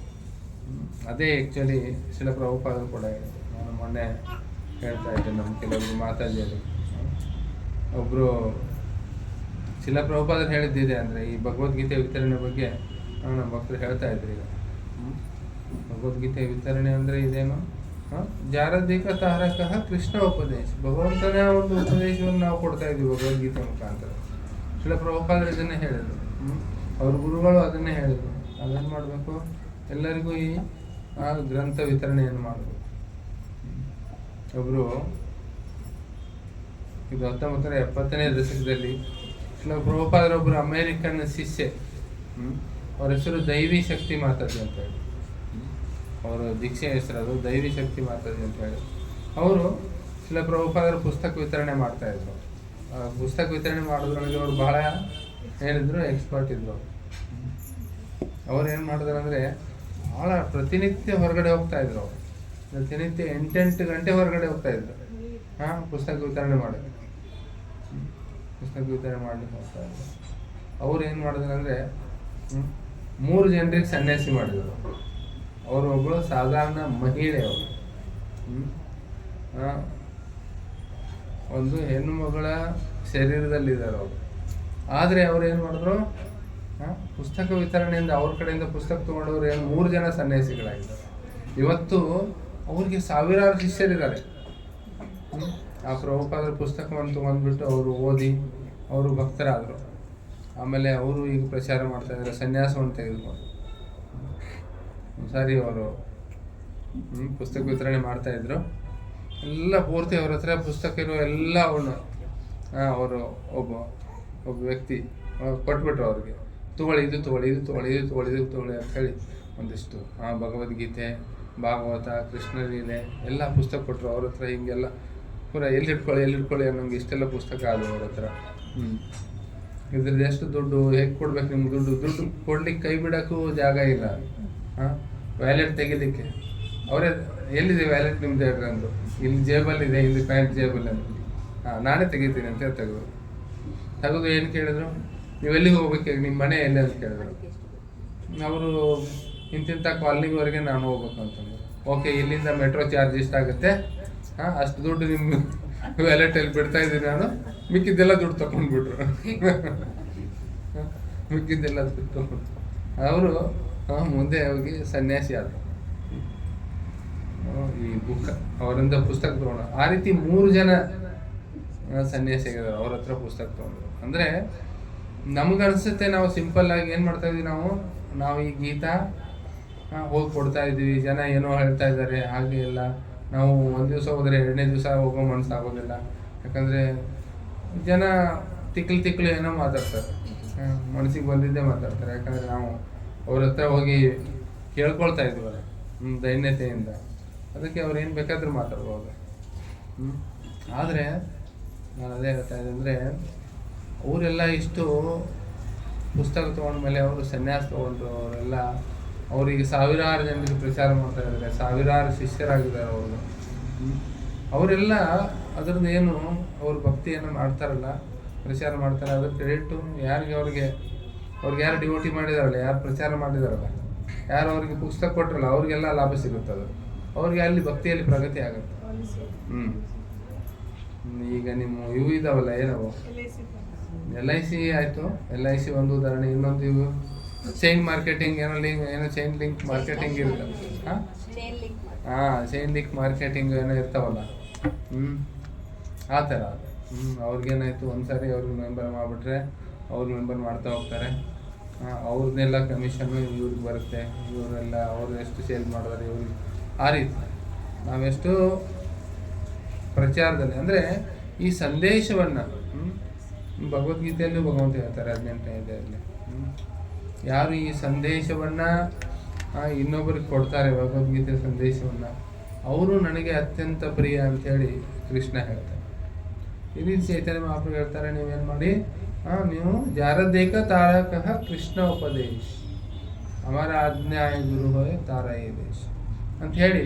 ಅದೇ ಆ್ಯಕ್ಚುಲಿ ಶಿಲ ಪ್ರಭುಪಾದರು ಕೂಡ ಹೇಳಿದ್ರು. ನಾನು ಮೊನ್ನೆ ಹೇಳ್ತಾ ಇದ್ದೆ, ನಮ್ಮ ಕೆಲವರು ಮಾತಾಜಿಯರು, ಒಬ್ಬರು ಶಿಲ ಪ್ರಭುಪಾದರು ಹೇಳಿದ್ದಿದೆ. ಅಂದರೆ ಈ ಭಗವದ್ಗೀತೆ ವಿತರಣೆ ಬಗ್ಗೆ ನಮ್ಮ ಭಕ್ತರು ಹೇಳ್ತಾ ಇದ್ರು. ಈಗ ಭಗವದ್ಗೀತೆ ವಿತರಣೆ ಅಂದರೆ ಇದೇನು, ಜಾರದೇಕ ತಾರಕಃ ಕೃಷ್ಣ ಉಪದೇಶ, ಭಗವಂತನ ಒಂದು ಉಪದೇಶವನ್ನು ನಾವು ಕೊಡ್ತಾ ಇದ್ದೀವಿ ಭಗವದ್ಗೀತೆ ಮುಖಾಂತರ. ಶಿಲ ಪ್ರಭುಪಾದರು ಇದನ್ನೇ ಹೇಳಿದರು, ಅವ್ರ ಗುರುಗಳು ಅದನ್ನೇ ಹೇಳಿದರು. ಅದೇನು ಮಾಡಬೇಕು, ಎಲ್ಲರಿಗೂ ಈ ಗ್ರಂಥ ವಿತರಣೆಯನ್ನು ಮಾಡಬೇಕು. ಒಬ್ಬರು ಇದು 1970ನೇ ದಶಕದಲ್ಲಿ ಶಿಲ ಪ್ರಭುಪಾದರೊಬ್ಬರು ಅಮೇರಿಕನ್ ಶಿಷ್ಯೆ, ಅವ್ರ ಹೆಸರು ದೈವಿ ಶಕ್ತಿ ಮಾತಾಜಿ ಅಂತ ಹೇಳಿ. ಅವರ ದೀಕ್ಷೆ ಹೆಸರದು ದೈವಿ ಶಕ್ತಿ ಮಾತಾಜಿ ಅಂತ ಹೇಳಿ. ಅವರು ಶಿಲ ಪ್ರಭುಪಾದರ ಪುಸ್ತಕ ವಿತರಣೆ ಮಾಡ್ತಾ ಇದ್ರು. ಪುಸ್ತಕ ವಿತರಣೆ ಮಾಡೋದ್ರೊಳಗೆ ಅವರು ಬಹಳ ಏನಿದ್ರು ಎಕ್ಸ್ಪರ್ಟ್ ಇದ್ರು. ಅವ್ರು ಏನು ಮಾಡಿದ್ರು ಅಂದರೆ ಭಾಳ ಪ್ರತಿನಿತ್ಯ ಹೊರಗಡೆ ಹೋಗ್ತಾ ಇದ್ರು. ಅವರು ಪ್ರತಿನಿತ್ಯ 8 ಗಂಟೆ ಹೊರಗಡೆ ಹೋಗ್ತಾ ಇದ್ರು. ಪುಸ್ತಕ ವಿತರಣೆ ಮಾಡೋದು, ಪುಸ್ತಕ ವಿತರಣೆ ಮಾಡ್ಲಿಕ್ಕೆ ಹೋಗ್ತಾ ಇದ್ರು. ಅವ್ರು ಏನು ಮಾಡಿದ್ರು ಅಂದರೆ 3 ಜನರಿಗೆ ಸನ್ಯಾಸಿ ಮಾಡಿದರು. ಅವರು ಒಬ್ಬಳು ಸಾಧಾರಣ ಮಹಿಳೆ. ಅವರು ಒಂದು ಹೆಣ್ಣು ಮಗಳ ಶರೀರದಲ್ಲಿದ್ದಾರೆ ಅವರು. ಆದರೆ ಅವ್ರು ಏನು ಮಾಡಿದ್ರು, ಪುಸ್ತಕ ವಿತರಣೆಯಿಂದ ಅವ್ರ ಕಡೆಯಿಂದ ಪುಸ್ತಕ ತೊಗೊಂಡವ್ರು ಏನು 3 ಜನ ಸನ್ಯಾಸಿಗಳಾಗಿದ್ದಾರೆ. ಇವತ್ತು ಅವ್ರಿಗೆ ಸಾವಿರಾರು ಶಿಷ್ಯರಿದ್ದಾರೆ. ಆ ಪ್ರಭುಪಾದರ ಪುಸ್ತಕವನ್ನು ತೊಗೊಂಡ್ಬಿಟ್ಟು ಅವರು ಓದಿ ಅವರು ಭಕ್ತರಾದರು. ಆಮೇಲೆ ಅವರು ಈಗ ಪ್ರಚಾರ ಮಾಡ್ತಾ ಇದ್ದಾರೆ, ಸನ್ಯಾಸವನ್ನು ತೆಗೆದುಕೊಂಡು. ಸಾರಿ ಅವರು ಪುಸ್ತಕ ವಿತರಣೆ ಮಾಡ್ತಾಯಿದ್ರು. ಎಲ್ಲ ಪೂರ್ತಿ ಅವ್ರ ಹತ್ರ ಪುಸ್ತಕ ಇರೋ ಎಲ್ಲ ಅವನು ಅವರು ಒಬ್ಬ ವ್ಯಕ್ತಿ ಕೊಟ್ಬಿಟ್ರು ಅವ್ರಿಗೆ. ತೊಗೊಳ್ಳಿ ಅಂತ ಹೇಳಿ ಒಂದಿಷ್ಟು ಭಗವದ್ಗೀತೆ, ಭಾಗವತ, ಕೃಷ್ಣಲೀಲೆ ಎಲ್ಲ ಪುಸ್ತಕ ಕೊಟ್ಟರು ಅವ್ರ ಹತ್ರ. ಹಿಂಗೆಲ್ಲ ಪೂರ ಎಲ್ಲಿ ಇಟ್ಕೊಳ್ಳಿ ಅನ್ನೋಂಗೆ ಇಷ್ಟೆಲ್ಲ ಪುಸ್ತಕ ಆದವು ಅವ್ರ ಹತ್ರ. ಇದ್ರದ್ದು ಎಷ್ಟು ದುಡ್ಡು, ಹೇಗೆ ಕೊಡ್ಬೇಕು ನಿಮ್ಗೆ ದುಡ್ಡು ಕೊಡ್ಲಿಕ್ಕೆ ಕೈ ಬಿಡೋಕ್ಕೂ ಜಾಗ ಇಲ್ಲ. ವ್ಯಾಲೆಟ್ ತೆಗಿಲಿಕ್ಕೆ ಅವರೇ ಎಲ್ಲಿದೆ ವ್ಯಾಲೆಟ್ ನಿಮ್ದು ಹೇಳ್ರಿ ಅಂದರು. ಇಲ್ಲಿ ಜೇಬಲ್ಲಿದೆ, ಇಲ್ಲಿ ಪ್ಯಾಂಟ್ ಜೇಬಲ್ಲಿ ಅಂತ. ನಾನೇ ತೆಗಿತೀನಿ ಅಂತ ತೆಗೆದು ಏನು ಕೇಳಿದ್ರು, ನೀವು ಎಲ್ಲಿಗೆ ಹೋಗ್ಬೇಕು, ನಿಮ್ಮ ಮನೆ ಎಲ್ಲಿ ಅಂತ ಕೇಳಿದ್ರು. ಅವರು ಇಂತಿಂಥ ಕಾಲನಿವರೆಗೆ ನಾನು ಹೋಗ್ಬೇಕು ಅಂತಂದ್ರು. ಓಕೆ, ಇಲ್ಲಿಂದ ಮೆಟ್ರೋ ಚಾರ್ಜ್ ಎಷ್ಟಾಗುತ್ತೆ, ಅಷ್ಟು ದುಡ್ಡು ನಿಮ್ಮ ವ್ಯಾಲೆಟಲ್ಲಿ ಬಿಡ್ತಾ ಇದ್ದೀನಿ ನಾನು, ಮಿಕ್ಕಿದ್ದೆಲ್ಲ ದುಡ್ಡು ತೊಗೊಂಡ್ಬಿಟ್ರು. ಮಿಕ್ಕಿದ್ದೆಲ್ಲ ದುಡ್ಡು ತೊಗೊಂಡು ಅವರು ಮುಂದೆ ಹೋಗಿ ಸನ್ಯಾಸಿ ಆದರು. ಈ ಬುಕ್ ಅವರಿಂದ ಪುಸ್ತಕ ತೊಗೊಂಡು ಆ ರೀತಿ 3 ಜನ ಸನ್ಯಾಸಿ ಆಗಿದ್ದಾರೆ. ಅವ್ರ ಹತ್ರ ಪುಸ್ತಕ ತೊಗೊಂಡ್ರು. ಅಂದರೆ ನಮಗನ್ಸುತ್ತೆ ನಾವು ಸಿಂಪಲ್ ಆಗಿ ಏನು ಮಾಡ್ತಾ ಇದ್ವಿ, ನಾವು ಈ ಗೀತಾ ಹೋಗಿ ಕೊಡ್ತಾ ಇದ್ವಿ, ಜನ ಏನೋ ಹೇಳ್ತಾ ಇದ್ದಾರೆ. ಹಾಗೆ ಇಲ್ಲ, ನಾವು ಒಂದು ದಿವಸ ಹೋದರೆ 2ನೇ ದಿವಸ ಹೋಗೋ ಮನಸ್ಸಾಗೋದಿಲ್ಲ. ಯಾಕಂದರೆ ಜನ ತಿಕ್ಲು ಏನೋ ಮಾತಾಡ್ತಾರೆ, ಮನಸ್ಸಿಗೆ ಬಂದಿದ್ದೇ ಮಾತಾಡ್ತಾರೆ. ಯಾಕಂದರೆ ನಾವು ಅವ್ರ ಹತ್ರ ಹೋಗಿ ಕೇಳ್ಕೊಳ್ತಾ ಇದ್ವಲ್ಲ ದೈನ್ಯತೆಯಿಂದ. ಅದಕ್ಕೆ ಅವ್ರು ಏನು ಬೇಕಾದರೂ ಮಾತಾಡ್ಬೋದು. ಆದರೆ ನಾನು ಅದೇ ಹೇಳ್ತಾ ಇದ್ದೆ ಅಂದರೆ, ಅವರೆಲ್ಲ ಇಷ್ಟು ಪುಸ್ತಕ ತೊಗೊಂಡ್ಮೇಲೆ ಅವರು ಸನ್ಯಾಸ ತೊಗೊಂಡ್ರು. ಅವರಿಗೆ ಸಾವಿರಾರು ಜನರಿಗೆ ಪ್ರಚಾರ ಮಾಡ್ತಾ ಇದ್ದಾರೆ, ಸಾವಿರಾರು ಶಿಷ್ಯರಾಗಿದ್ದಾರೆ ಅವರು. ಅವರೆಲ್ಲ ಅದರದ್ದು ಏನು ಅವ್ರ ಭಕ್ತಿಯನ್ನು ಮಾಡ್ತಾರಲ್ಲ, ಪ್ರಚಾರ ಮಾಡ್ತಾರೆ, ಅದ್ರ ಕ್ರೆಡಿಟು ಅವ್ರಿಗೆ ಯಾರು ಡಿವೋಟಿ ಮಾಡಿದಾರಲ್ಲ, ಯಾರು ಪ್ರಚಾರ ಮಾಡಿದಾರಲ್ಲ, ಯಾರು ಅವ್ರಿಗೆ ಪುಸ್ತಕ ಕೊಟ್ಟರಲ್ಲ, ಅವ್ರಿಗೆಲ್ಲ ಲಾಭ ಸಿಗುತ್ತೆ. ಅದು ಅವ್ರಿಗೆ ಅಲ್ಲಿ ಭಕ್ತಿಯಲ್ಲಿ ಪ್ರಗತಿ ಆಗುತ್ತೆ. ಈಗ ನಿಮ್ಮ ಇವು ಇದಾವಲ್ಲ, ಏನವು LIC ಆಯಿತು. LIC ಒಂದು ಉದಾಹರಣೆ. ಇನ್ನೊಂದು ಇವು ಚೈನ್ ಮಾರ್ಕೆಟಿಂಗ್, ಏನೋ ಚೈನ್ ಲಿಂಕ್ ಮಾರ್ಕೆಟಿಂಗ್ ಇರುತ್ತೆ. ಚೈನ್ ಲಿಂಕ್ ಮಾರ್ಕೆಟಿಂಗ್ ಏನೋ ಇರ್ತಾವಲ್ಲ, ಆ ಥರ. ಅವ್ರಿಗೇನಾಯಿತು, ಒಂದ್ಸಾರಿ ಅವ್ರಿಗೆ ಮೆಂಬರ್ ಮಾಡಿಬಿಟ್ರೆ ಅವ್ರು ಮೆಂಬರ್ ಮಾಡ್ತಾ ಹೋಗ್ತಾರೆ. ಅವ್ರನ್ನೆಲ್ಲ ಕಮಿಷನ್ನು ಇವ್ರಿಗೆ ಬರುತ್ತೆ. ಇವರೆಲ್ಲ ಅವ್ರು ಎಷ್ಟು ಸೇಲ್ ಮಾಡಿದಾರೆ ಇವ್ರಿಗೆ, ಆ ರೀತಿ ನಾವೆಷ್ಟು ಪ್ರಚಾರದಲ್ಲಿ ಅಂದರೆ ಈ ಸಂದೇಶವನ್ನು ಭಗವದ್ಗೀತೆಯಲ್ಲೂ ಭಗವಂತ ಹೇಳ್ತಾರೆ 18ನೇ ಅಧ್ಯಾಯದಲ್ಲಿ. ಯಾರು ಈ ಸಂದೇಶವನ್ನು ಇನ್ನೊಬ್ಬರಿಗೆ ಕೊಡ್ತಾರೆ, ಭಗವದ್ಗೀತೆ ಸಂದೇಶವನ್ನು, ಅವರು ನನಗೆ ಅತ್ಯಂತ ಪ್ರಿಯ ಅಂಥೇಳಿ ಕೃಷ್ಣ ಹೇಳ್ತಾರೆ. ಈ ರೀತಿ ಚೈತನ್ಯ ಮಹಾಪ್ರಭು ಹೇಳ್ತಾರೆ, ನೀವೇನು ಮಾಡಿ, ನೀವು ಜಾರದೇಕ ತಾರಕಃ ಕೃಷ್ಣ ಉಪದೇಶ, ಅಮರ ಆಜ್ಞಾಯ ಗುರು ಹೋಯ್ ತಾರಾಯ ದೇಶ ಅಂತ ಹೇಳಿ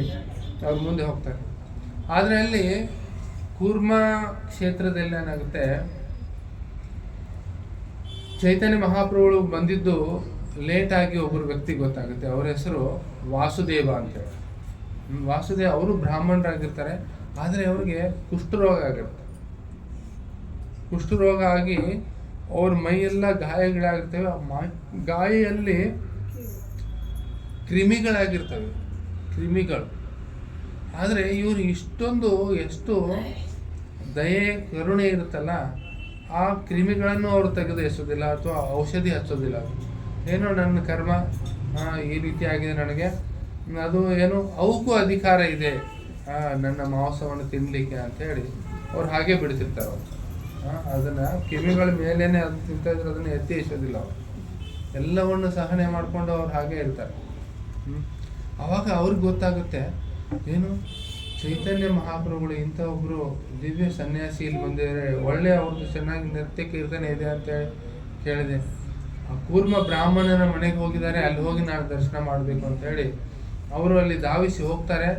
ಅವ್ರು ಮುಂದೆ ಹೋಗ್ತಾರೆ. ಆದರೆ ಅಲ್ಲಿ ಕೂರ್ಮ ಕ್ಷೇತ್ರದಲ್ಲಿ ಏನಾಗುತ್ತೆ, ಚೈತನ್ಯ ಮಹಾಪ್ರಭುಗಳು ಬಂದಿದ್ದು ಲೇಟಾಗಿ ಒಬ್ಬರು ವ್ಯಕ್ತಿ ಗೊತ್ತಾಗುತ್ತೆ. ಅವರ ಹೆಸರು ವಾಸುದೇವ ಅಂತೇಳಿ. ವಾಸುದೇವ ಅವರು ಬ್ರಾಹ್ಮಣರಾಗಿರ್ತಾರೆ. ಆದರೆ ಅವ್ರಿಗೆ ಕುಷ್ಠರೋಗ ಆಗಿರುತ್ತೆ. ಕುಷ್ಠರೋಗ ಆಗಿ ಅವ್ರ ಮೈಯೆಲ್ಲ ಗಾಯಗಳಾಗಿರ್ತವೆ. ಗಾಯಲ್ಲಿ ಕ್ರಿಮಿಗಳಾಗಿರ್ತವೆ, ಕ್ರಿಮಿಗಳು. ಆದರೆ ಇವರು ಎಷ್ಟು ದಯೆ ಕರುಣೆ ಇರುತ್ತಲ್ಲ, ಆ ಕ್ರಿಮಿಗಳನ್ನು ಅವರು ತೆಗೆದು ಎಸೋದಿಲ್ಲ ಅಥವಾ ಔಷಧಿ ಹಚ್ಚೋದಿಲ್ಲ. ಏನೋ ನನ್ನ ಕರ್ಮ ಈ ರೀತಿ ಆಗಿದೆ ನನಗೆ, ಅದು ಏನು ಅವಕ್ಕೂ ಅಧಿಕಾರ ಇದೆ ನನ್ನ ಮಾಂಸವನ್ನು ತಿನ್ನಲಿಕ್ಕೆ ಅಂಥೇಳಿ ಅವ್ರು ಹಾಗೆ ಬಿಡ್ತಿರ್ತಾರೆ. ಅವರು ಅದನ್ನು ಕ್ರಿಮಿಗಳ ಮೇಲೇ ಅದು ತಿಂತಾ ಇದ್ರೆ ಅದನ್ನು ಎತ್ತಿ ಎಸೋದಿಲ್ಲ ಅವರು. ಎಲ್ಲವನ್ನು ಸಹನೆ ಮಾಡಿಕೊಂಡು ಅವ್ರು ಹಾಗೆ ಇರ್ತಾರೆ. ಆವಾಗ ಅವ್ರಿಗೆ ಗೊತ್ತಾಗುತ್ತೆ ಏನು ಚೈತನ್ಯ ಮಹಾಪ್ರಭುಗಳು ಇಂಥ ಒಬ್ಬರು ದಿವ್ಯ ಸನ್ಯಾಸಿ ಇಲ್ಲಿ ಬಂದಿದ್ದಾರೆ, ಒಳ್ಳೆ ಅವ್ರದ್ದು ಚೆನ್ನಾಗಿ ನೃತ್ಯ ಕೀರ್ತನೆ ಇದೆ ಅಂತೇಳಿ ಕೇಳಿದೆ. ಆ ಕೂರ್ಮ ಬ್ರಾಹ್ಮಣನ ಮನೆಗೆ ಹೋಗಿದ್ದಾರೆ, ಅಲ್ಲಿ ಹೋಗಿ ನಾನು ದರ್ಶನ ಮಾಡಬೇಕು ಅಂತೇಳಿ ಅವರು ಅಲ್ಲಿ ಧಾವಿಸಿ ಹೋಗ್ತಾರೆ.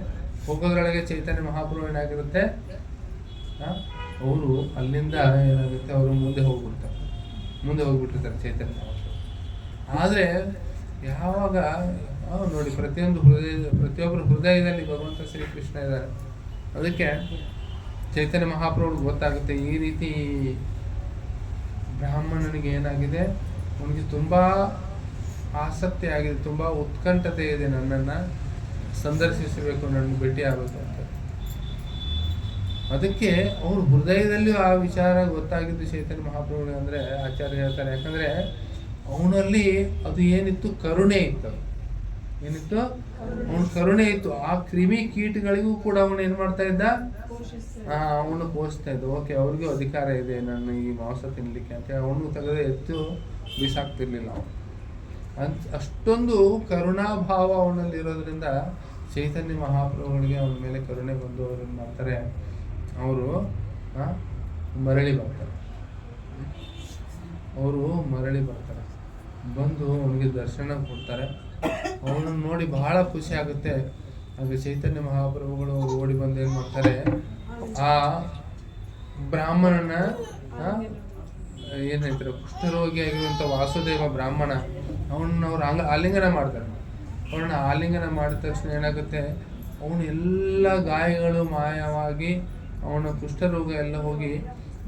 ಹೋಗೋದ್ರೊಳಗೆ ಚೈತನ್ಯ ಮಹಾಪ್ರಭು ಏನಾಗಿರುತ್ತೆ, ಅವರು ಅಲ್ಲಿಂದ ಏನಾಗುತ್ತೆ, ಅವರು ಮುಂದೆ ಹೋಗ್ಬಿಟ್ಟಿರ್ತಾರೆ ಚೈತನ್ಯ ಮಹಾಪ್ರಭು. ಆದರೆ ಯಾವಾಗ ನೋಡಿ ಪ್ರತಿಯೊಬ್ಬರ ಹೃದಯದಲ್ಲಿ ಭಗವಂತ ಶ್ರೀಕೃಷ್ಣ ಇದ್ದಾರೆ. ಅದಕ್ಕೆ ಚೈತನ್ಯ ಮಹಾಪ್ರಭುಗೆ ಗೊತ್ತಾಗುತ್ತೆ ಈ ರೀತಿ ಬ್ರಾಹ್ಮಣನಿಗೆ ಏನಾಗಿದೆ, ಅವನಿಗೆ ತುಂಬ ಆಸಕ್ತಿ ಆಗಿದೆ, ತುಂಬ ಉತ್ಕಂಠತೆ ಇದೆ, ನನ್ನನ್ನು ಸಂದರ್ಶಿಸಬೇಕು, ನನ್ನ ಭೇಟಿ ಆಗಬೇಕು ಅಂತ. ಅದಕ್ಕೆ ಅವ್ರ ಹೃದಯದಲ್ಲಿಯೂ ಆ ವಿಚಾರ ಗೊತ್ತಾಗಿದ್ದು ಚೈತನ್ಯ ಮಹಾಪ್ರಭುಗಳಿಗೆ. ಅಂದರೆ ಆಚಾರ್ಯ ಹೇಳ್ತಾರೆ, ಯಾಕಂದರೆ ಅವನಲ್ಲಿ ಅದು ಏನಿತ್ತು, ಕರುಣೆ ಇತ್ತು. ಏನಿತ್ತು, ಅವನ ಕರುಣೆ ಇತ್ತು. ಆ ಕ್ರಿಮಿ ಕೀಟಗಳಿಗೂ ಕೂಡ ಅವನು ಏನು ಮಾಡ್ತಾ ಇದ್ದ, ಅವನು ಪೋಷಿಸ್ತಾ ಇದ್ದ. ಓಕೆ, ಅವ್ರಿಗೂ ಅಧಿಕಾರ ಇದೆ ನನ್ನ ಈ ಮಾಂಸ ತಿನ್ಲಿಕ್ಕೆ ಅಂತೇಳಿ ಅವನು ತೆಗೆದು ಎತ್ತು ಬೀಸಾಕ್ತಿರ್ಲಿಲ್ಲ ಅವನು. ಅಷ್ಟೊಂದು ಕರುಣಾಭಾವ ಅವನಲ್ಲಿ ಇರೋದ್ರಿಂದ ಚೈತನ್ಯ ಮಹಾಪ್ರಭುಗಳಿಗೆ ಅವನ ಮೇಲೆ ಕರುಣೆ ಬಂದು ಅವ್ರು ಏನು ಮಾಡ್ತಾರೆ, ಅವರು ಮರಳಿ ಬರ್ತಾರೆ. ಬಂದು ಅವನಿಗೆ ದರ್ಶನ ಕೊಡ್ತಾರೆ. ಅವನನ್ನು ನೋಡಿ ಬಹಳ ಖುಷಿ ಆಗುತ್ತೆ. ಹಾಗೆ ಚೈತನ್ಯ ಮಹಾಪ್ರಭುಗಳು ಓಡಿ ಬಂದು ಏನು ಮಾಡ್ತಾರೆ, ಆ ಬ್ರಾಹ್ಮಣನ ಏನು ಹೇಳ್ತಾರೆ, ಕುಷ್ಠರೋಗಿಯಾಗಿರುವಂಥ ವಾಸುದೇವ ಬ್ರಾಹ್ಮಣ, ಅವನನ್ನ ಅವ್ರು ಆಲಿಂಗನ ಮಾಡ್ತಾರೆ. ಅವ್ರನ್ನ ಆಲಿಂಗನ ಮಾಡಿದ ತಕ್ಷಣ ಏನಾಗುತ್ತೆ, ಅವನು ಎಲ್ಲ ಗಾಯಗಳು ಮಾಯವಾಗಿ ಅವನ ಕುಷ್ಠರೋಗ ಎಲ್ಲ ಹೋಗಿ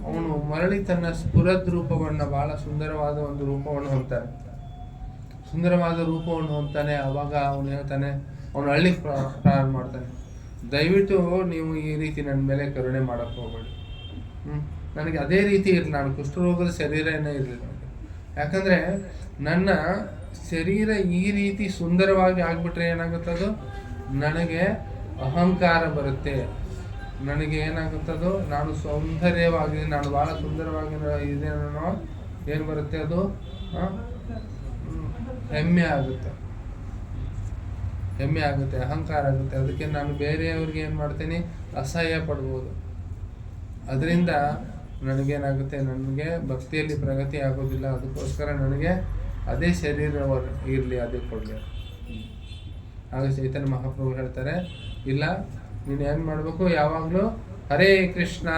ಅವನು ಮರಳಿ ತನ್ನ ಸ್ಫುರದ್ ರೂಪವನ್ನು, ಬಹಳ ಸುಂದರವಾದ ಒಂದು ರೂಪವನ್ನು ಹೊಂದ್ತಾನೆ. ಆವಾಗ ಅವನು ಹೇಳ್ತಾನೆ, ಅವನು ಅಳ್ಳಿಕ್ಕೆ ಪ್ರಾರಂಭ ಮಾಡ್ತಾನೆ, ದಯವಿಟ್ಟು ನೀವು ಈ ರೀತಿ ನನ್ನ ಮೇಲೆ ಕರುಣೆ ಮಾಡಕ್ಕೆ ಹೋಗಬೇಡಿ. ನನಗೆ ಅದೇ ರೀತಿ ಇರಲಿ, ನಾನು ಕುಷ್ಠರೋಗದ ಶರೀರ ಏನೇ ಇರಲಿ ನನಗೆ. ಯಾಕಂದರೆ ನನ್ನ ಶರೀರ ಈ ರೀತಿ ಸುಂದರವಾಗಿ ಆಗಿಬಿಟ್ರೆ ಏನಾಗುತ್ತದು, ನನಗೆ ಅಹಂಕಾರ ಬರುತ್ತೆ. ನನಗೆ ಏನಾಗುತ್ತದು, ನಾನು ಸೌಂದರ್ಯವಾಗಿ, ನಾನು ಭಾಳ ಸುಂದರವಾಗಿ ಇದೆ ಅನ್ನೋ ಏನು ಬರುತ್ತೆ, ಅದು ಹೆಮ್ಮೆ ಆಗುತ್ತೆ, ಅಹಂಕಾರ ಆಗುತ್ತೆ. ಅದಕ್ಕೆ ನಾನು ಬೇರೆಯವ್ರಿಗೆ ಏನು ಮಾಡ್ತೀನಿ, ಅಸಹ್ಯ ಪಡ್ಬೋದು. ಅದರಿಂದ ನನಗೇನಾಗುತ್ತೆ, ನನಗೆ ಭಕ್ತಿಯಲ್ಲಿ ಪ್ರಗತಿ ಆಗೋದಿಲ್ಲ. ಅದಕ್ಕೋಸ್ಕರ ನನಗೆ ಅದೇ ಶರೀರ ಇರಲಿ, ಅದೇ ಕೊಡಲಿ. ಆಗ ಚೈತನ್ಯ ಮಹಾಪ್ರಭು ಹೇಳ್ತಾರೆ, ಇಲ್ಲ, ನೀನು ಏನು ಮಾಡಬೇಕು, ಯಾವಾಗಲೂ ಹರೇ ಕೃಷ್ಣ